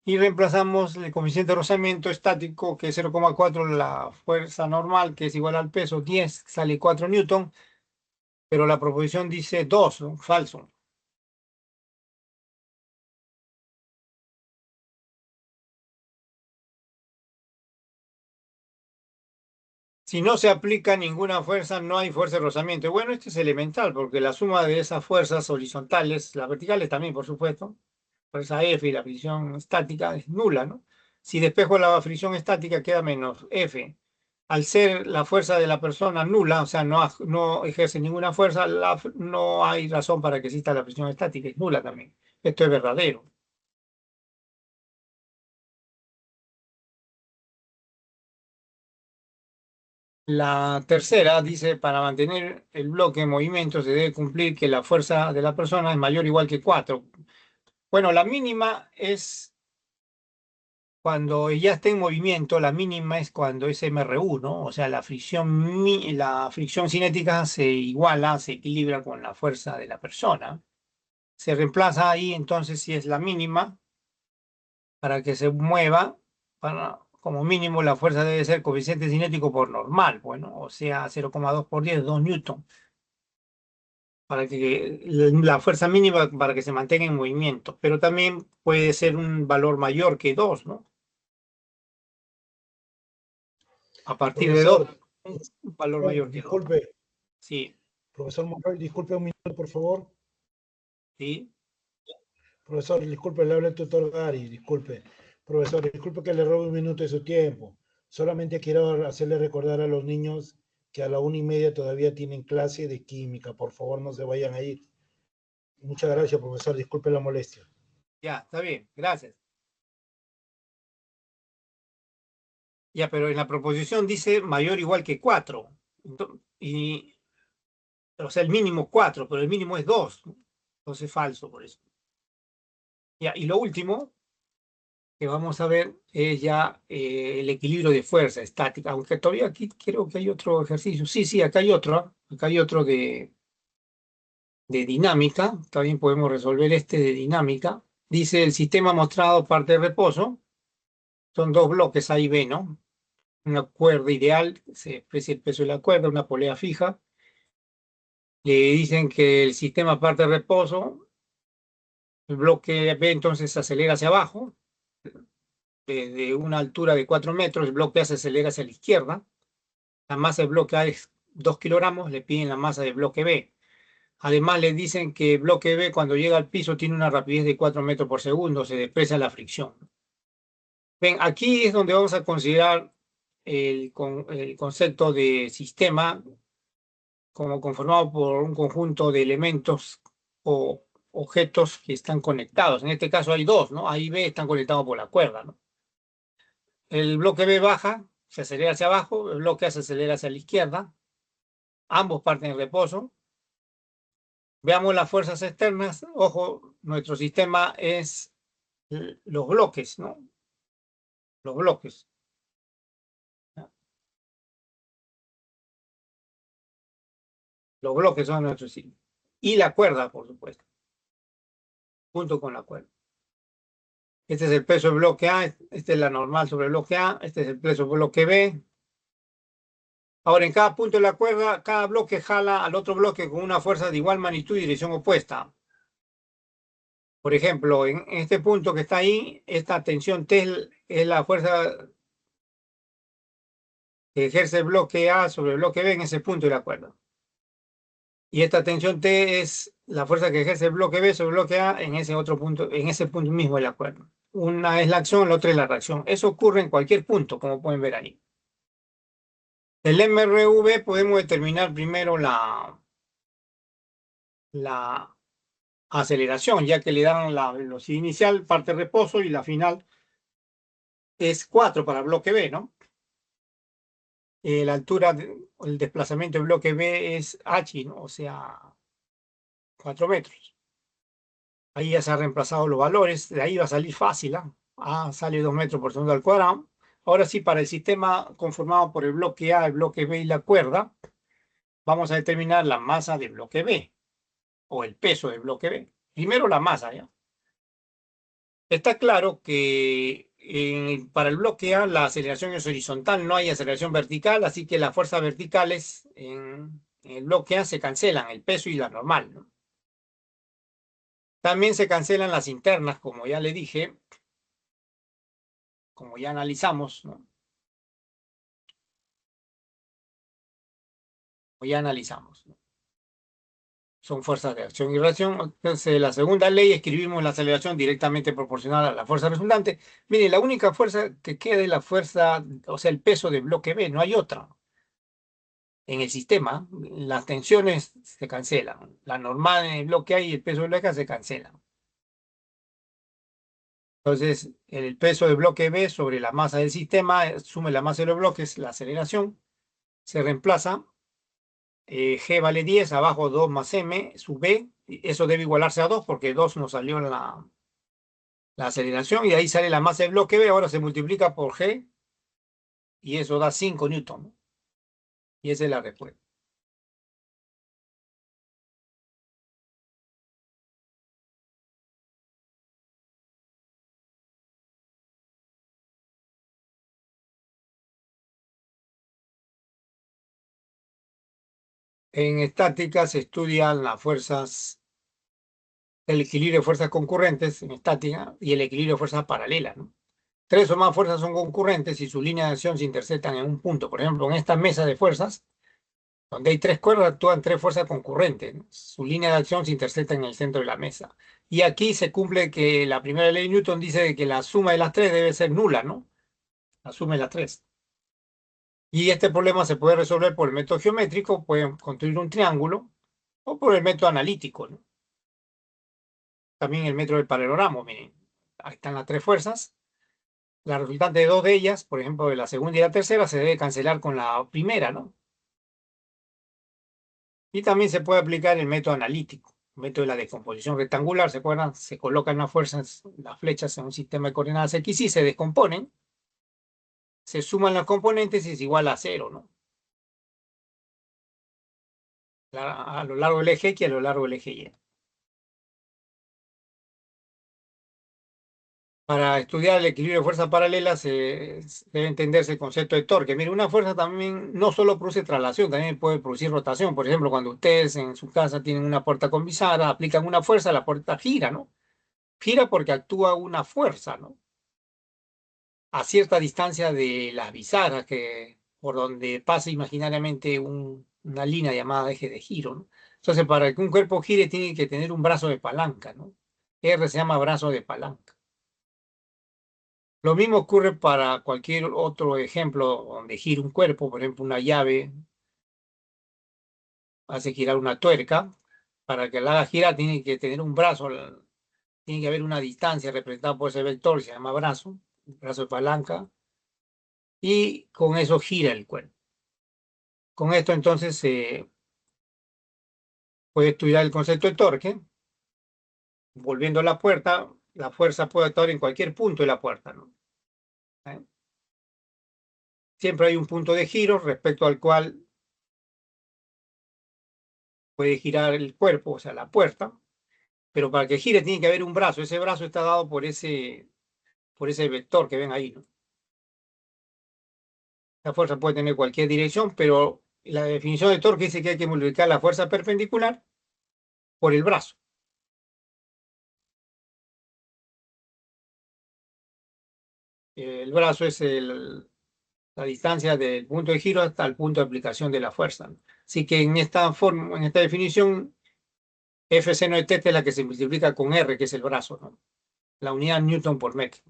y reemplazamos el coeficiente de rozamiento estático, que es 0,4, la fuerza normal, que es igual al peso, 10, sale 4 newton, pero la proposición dice 2, ¿no? Falso. Si no se aplica ninguna fuerza, no hay fuerza de rozamiento. Bueno, esto es elemental, porque la suma de esas fuerzas horizontales, las verticales también, por supuesto, fuerza F y la fricción estática es nula, ¿no? Si despejo la fricción estática, queda menos F. Al ser la fuerza de la persona nula, o sea, no ejerce ninguna fuerza, no hay razón para que exista la fricción estática, es nula también. Esto es verdadero. La tercera dice, para mantener el bloque en movimiento se debe cumplir que la fuerza de la persona es mayor o igual que 4. Bueno, la mínima es cuando ya está en movimiento, la mínima es cuando es MRU, ¿no? O sea, la fricción cinética se iguala, se equilibra con la fuerza de la persona. Se reemplaza ahí, entonces, si es la mínima, para que se mueva, como mínimo la fuerza debe ser coeficiente cinético por normal, bueno, o sea, 0,2 por 10, 2 newton, para que la fuerza mínima para que se mantenga en movimiento, pero también puede ser un valor mayor que 2, ¿no? A partir de 2, Profesor, un valor mayor que 2. disculpe, Sí, profesor Monroy, disculpe un minuto, por favor. sí. Profesor, disculpe, le habla el tutor Gary, disculpe. Profesor, disculpe que le robe un minuto de su tiempo. Solamente quiero hacerle recordar a los niños que a la 1:30 todavía tienen clase de química. Por favor, no se vayan a ir. Muchas gracias, profesor. Disculpe la molestia. Ya, está bien, gracias. Ya, pero en la proposición dice mayor o igual que 4. O sea, el mínimo 4, pero el mínimo es 2, ¿no? Entonces falso por eso. Ya, y lo último que vamos a ver es ya el equilibrio de fuerza estática, aunque todavía aquí creo que hay otro ejercicio. Sí, sí, acá hay otro de dinámica, también podemos resolver este de dinámica. Dice el sistema mostrado parte de reposo, son dos bloques A y B, ¿no? Una cuerda ideal, se expresa el peso de la cuerda, una polea fija. Le dicen que el sistema parte de reposo, el bloque B entonces se acelera hacia abajo, desde una altura de 4 metros, el bloque A se acelera hacia la izquierda. La masa del bloque A es 2 kilogramos, le piden la masa del bloque B. Además, le dicen que el bloque B, cuando llega al piso, tiene una rapidez de 4 metros por segundo, se desprecia la fricción. Ven, aquí es donde vamos a considerar el concepto de sistema como conformado por un conjunto de elementos o objetos que están conectados. En este caso hay dos, ¿no? A y B están conectados por la cuerda, ¿no? El bloque B baja, se acelera hacia abajo, el bloque A se acelera hacia la izquierda, ambos parten en reposo. Veamos las fuerzas externas. Ojo, nuestro sistema es los bloques, ¿no? Los bloques. Los bloques son nuestros sistema. Y la cuerda, por supuesto, junto con la cuerda. Este es el peso del bloque A, esta es la normal sobre el bloque A, este es el peso del bloque B. Ahora, en cada punto de la cuerda, cada bloque jala al otro bloque con una fuerza de igual magnitud y dirección opuesta. Por ejemplo, en este punto que está ahí, esta tensión T es la fuerza que ejerce el bloque A sobre el bloque B en ese punto de la cuerda. Y esta tensión T es la fuerza que ejerce el bloque B sobre el bloque A en ese otro punto, en ese punto mismo de la cuerda. Una es la acción, la otra es la reacción. Eso ocurre en cualquier punto, como pueden ver ahí. El MRV podemos determinar primero la aceleración, ya que le dan la velocidad inicial, parte de reposo, y la final es 4 para el bloque B, ¿no? La altura, el desplazamiento del bloque B es h, ¿no? O sea, 4 metros. Ahí ya se han reemplazado los valores, de ahí va a salir fácil, ¿ah? Sale 2 metros por segundo al cuadrado. Ahora sí, para el sistema conformado por el bloque A, el bloque B y la cuerda, vamos a determinar la masa del bloque B, o el peso del bloque B. Primero la masa, ¿ya? Está claro que para el bloque A la aceleración es horizontal, no hay aceleración vertical, así que las fuerzas verticales en el bloque A se cancelan, el peso y la normal, ¿no? También se cancelan las internas, como ya le dije, como ya analizamos, ¿no? Como ya analizamos, ¿no? Son fuerzas de acción y reacción. Entonces, la segunda ley, escribimos la aceleración directamente proporcional a la fuerza resultante. Mire, la única fuerza que queda es la fuerza, o sea, el peso del bloque B, no hay otra. En el sistema, las tensiones se cancelan. La normal en el bloque A y el peso del bloque A se cancelan. Entonces, el peso del bloque B sobre la masa del sistema, sume la masa de los bloques, la aceleración, se reemplaza. G vale 10, abajo 2 más M, sub B. Eso debe igualarse a 2 porque 2 nos salió en la aceleración, y de ahí sale la masa del bloque B. Ahora se multiplica por G y eso da 5 newton, ¿no? Y esa es la respuesta. En estática se estudian las fuerzas, el equilibrio de fuerzas concurrentes en estática y el equilibrio de fuerzas paralelas, ¿no? Tres o más fuerzas son concurrentes y sus líneas de acción se interceptan en un punto. Por ejemplo, en esta mesa de fuerzas, donde hay tres cuerdas, actúan tres fuerzas concurrentes, ¿no? Su línea de acción se intercepta en el centro de la mesa. Y aquí se cumple que la primera ley de Newton dice que la suma de las tres debe ser nula, ¿no? La suma de las tres. Y este problema se puede resolver por el método geométrico, pueden construir un triángulo, o por el método analítico, ¿no? También el método del paralelogramo, miren. Ahí están las tres fuerzas. La resultante de dos de ellas, por ejemplo, de la segunda y la tercera, se debe cancelar con la primera, ¿no? Y también se puede aplicar el método analítico, el método de la descomposición rectangular. ¿Se acuerdan? Se colocan las fuerzas, las flechas en un sistema de coordenadas X y se descomponen. Se suman los componentes y es igual a cero, ¿no? A lo largo del eje X y a lo largo del eje Y. Para estudiar el equilibrio de fuerzas paralelas debe entenderse el concepto de torque. Mire, una fuerza también no solo produce traslación, también puede producir rotación. Por ejemplo, cuando ustedes en su casa tienen una puerta con bisagra, aplican una fuerza, la puerta gira, ¿no? Gira porque actúa una fuerza, ¿no? a cierta distancia de las bisagras por donde pasa imaginariamente una línea llamada eje de giro, ¿no? Entonces, para que un cuerpo gire tiene que tener un brazo de palanca, ¿no? R se llama brazo de palanca. Lo mismo ocurre para cualquier otro ejemplo donde gira un cuerpo, por ejemplo, una llave hace girar una tuerca. Para que la haga girar tiene que tener un brazo, tiene que haber una distancia representada por ese vector, se llama brazo de palanca, y con eso gira el cuerpo. Con esto entonces se puede estudiar el concepto de torque. Volviendo a la puerta, la fuerza puede actuar en cualquier punto de la puerta, ¿no? ¿Eh? Siempre hay un punto de giro respecto al cual puede girar el cuerpo, o sea, la puerta, pero para que gire tiene que haber un brazo. Ese brazo está dado por ese vector que ven ahí, ¿no? La fuerza puede tener cualquier dirección, pero la definición de torque dice que hay que multiplicar la fuerza perpendicular por el brazo. El brazo es la distancia del punto de giro hasta el punto de aplicación de la fuerza, ¿no? Así que en esta forma, en esta definición, F seno de teta es la que se multiplica con R, que es el brazo, ¿no? La unidad Newton por metro.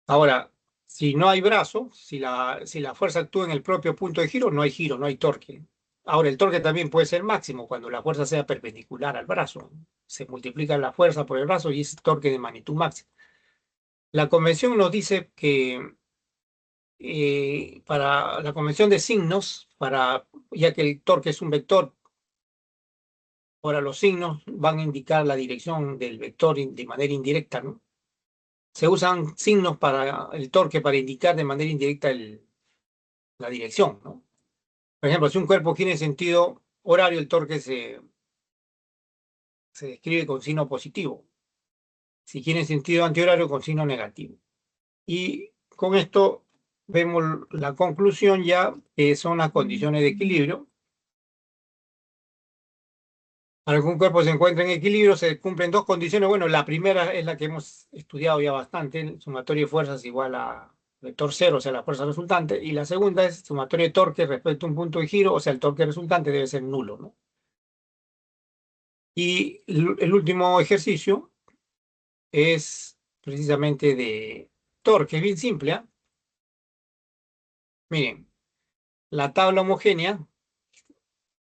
Ahora, si no hay brazo, si la fuerza actúa en el propio punto de giro, no hay torque. Ahora, el torque también puede ser máximo cuando la fuerza sea perpendicular al brazo. Se multiplica la fuerza por el brazo y es torque de magnitud máxima. La convención nos dice que para la convención de signos, ya que el torque es un vector, ahora los signos van a indicar la dirección del vector de manera indirecta, ¿no? Se usan signos para el torque para indicar de manera indirecta la dirección, ¿no? Por ejemplo, si un cuerpo gira en sentido horario, el torque se describe con signo positivo. Si gira en sentido antihorario, con signo negativo. Y con esto vemos la conclusión ya, que son las condiciones de equilibrio. Para que un cuerpo se encuentre en equilibrio se cumplen dos condiciones. Bueno, la primera es la que hemos estudiado ya bastante, el sumatorio de fuerzas igual a vector cero, o sea, la fuerza resultante. Y la segunda es sumatorio de torque respecto a un punto de giro, o sea, el torque resultante debe ser nulo, ¿no? Y el último ejercicio es precisamente de torque, es bien simple, ¿ah? Miren, la tabla homogénea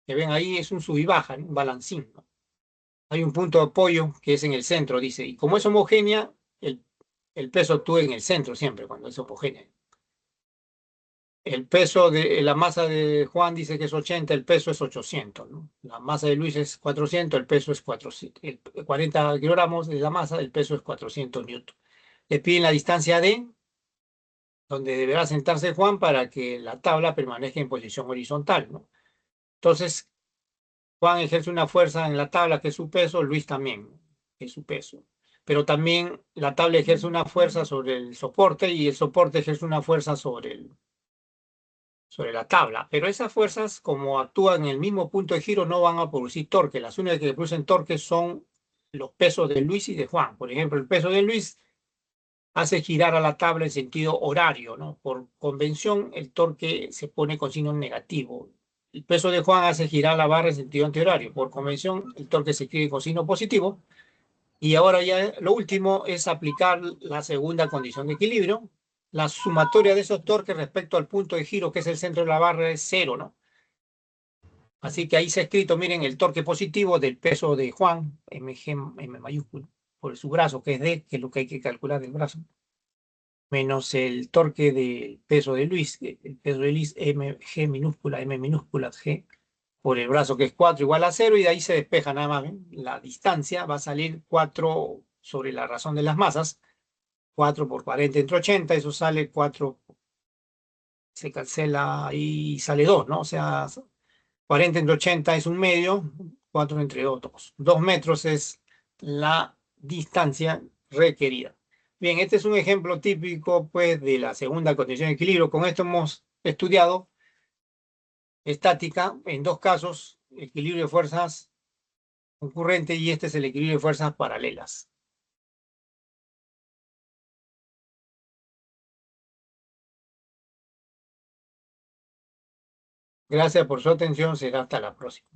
que ven ahí es un sub y baja, ¿no? Un balancín, ¿no? Hay un punto de apoyo que es en el centro, dice, y como es homogénea, el peso actúa en el centro siempre cuando es homogénea. El peso de la masa de Juan dice que es 80, el peso es 800, ¿no? La masa de Luis es 400, el peso es 400. 40 kilogramos de la masa, el peso es 400 newton. Le piden la distancia D, donde deberá sentarse Juan para que la tabla permanezca en posición horizontal, ¿no? Entonces, Juan ejerce una fuerza en la tabla que es su peso, Luis también, ¿no? Que es su peso. Pero también la tabla ejerce una fuerza sobre el soporte y el soporte ejerce una fuerza sobre la tabla. Pero esas fuerzas, como actúan en el mismo punto de giro, no van a producir torque. Las únicas que producen torque son los pesos de Luis y de Juan. Por ejemplo, el peso de Luis hace girar a la tabla en sentido horario, ¿no? Por convención, el torque se pone con signo negativo. El peso de Juan hace girar la barra en sentido antihorario. Por convención, el torque se escribe con signo positivo. Y ahora ya lo último es aplicar la segunda condición de equilibrio. La sumatoria de esos torques respecto al punto de giro, que es el centro de la barra, es cero, ¿no? Así que ahí se ha escrito, miren, el torque positivo del peso de Juan, M mayúsculo, por su brazo, que es D, que es lo que hay que calcular del brazo, menos el torque del peso de Luis, el peso de Luis, G minúscula, M minúscula, G, por el brazo que es 4 igual a 0, y de ahí se despeja nada más, ¿ven? La distancia va a salir 4 sobre la razón de las masas, 4 por 40 entre 80, eso sale 4, se cancela y sale 2, ¿no? O sea, 40 entre 80 es un medio, 4 entre 2, 2. 2 metros es la distancia requerida. Bien, este es un ejemplo típico, pues, de la segunda condición de equilibrio. Con esto hemos estudiado estática en dos casos, equilibrio de fuerzas concurrente y este es el equilibrio de fuerzas paralelas. Gracias por su atención. Será hasta la próxima.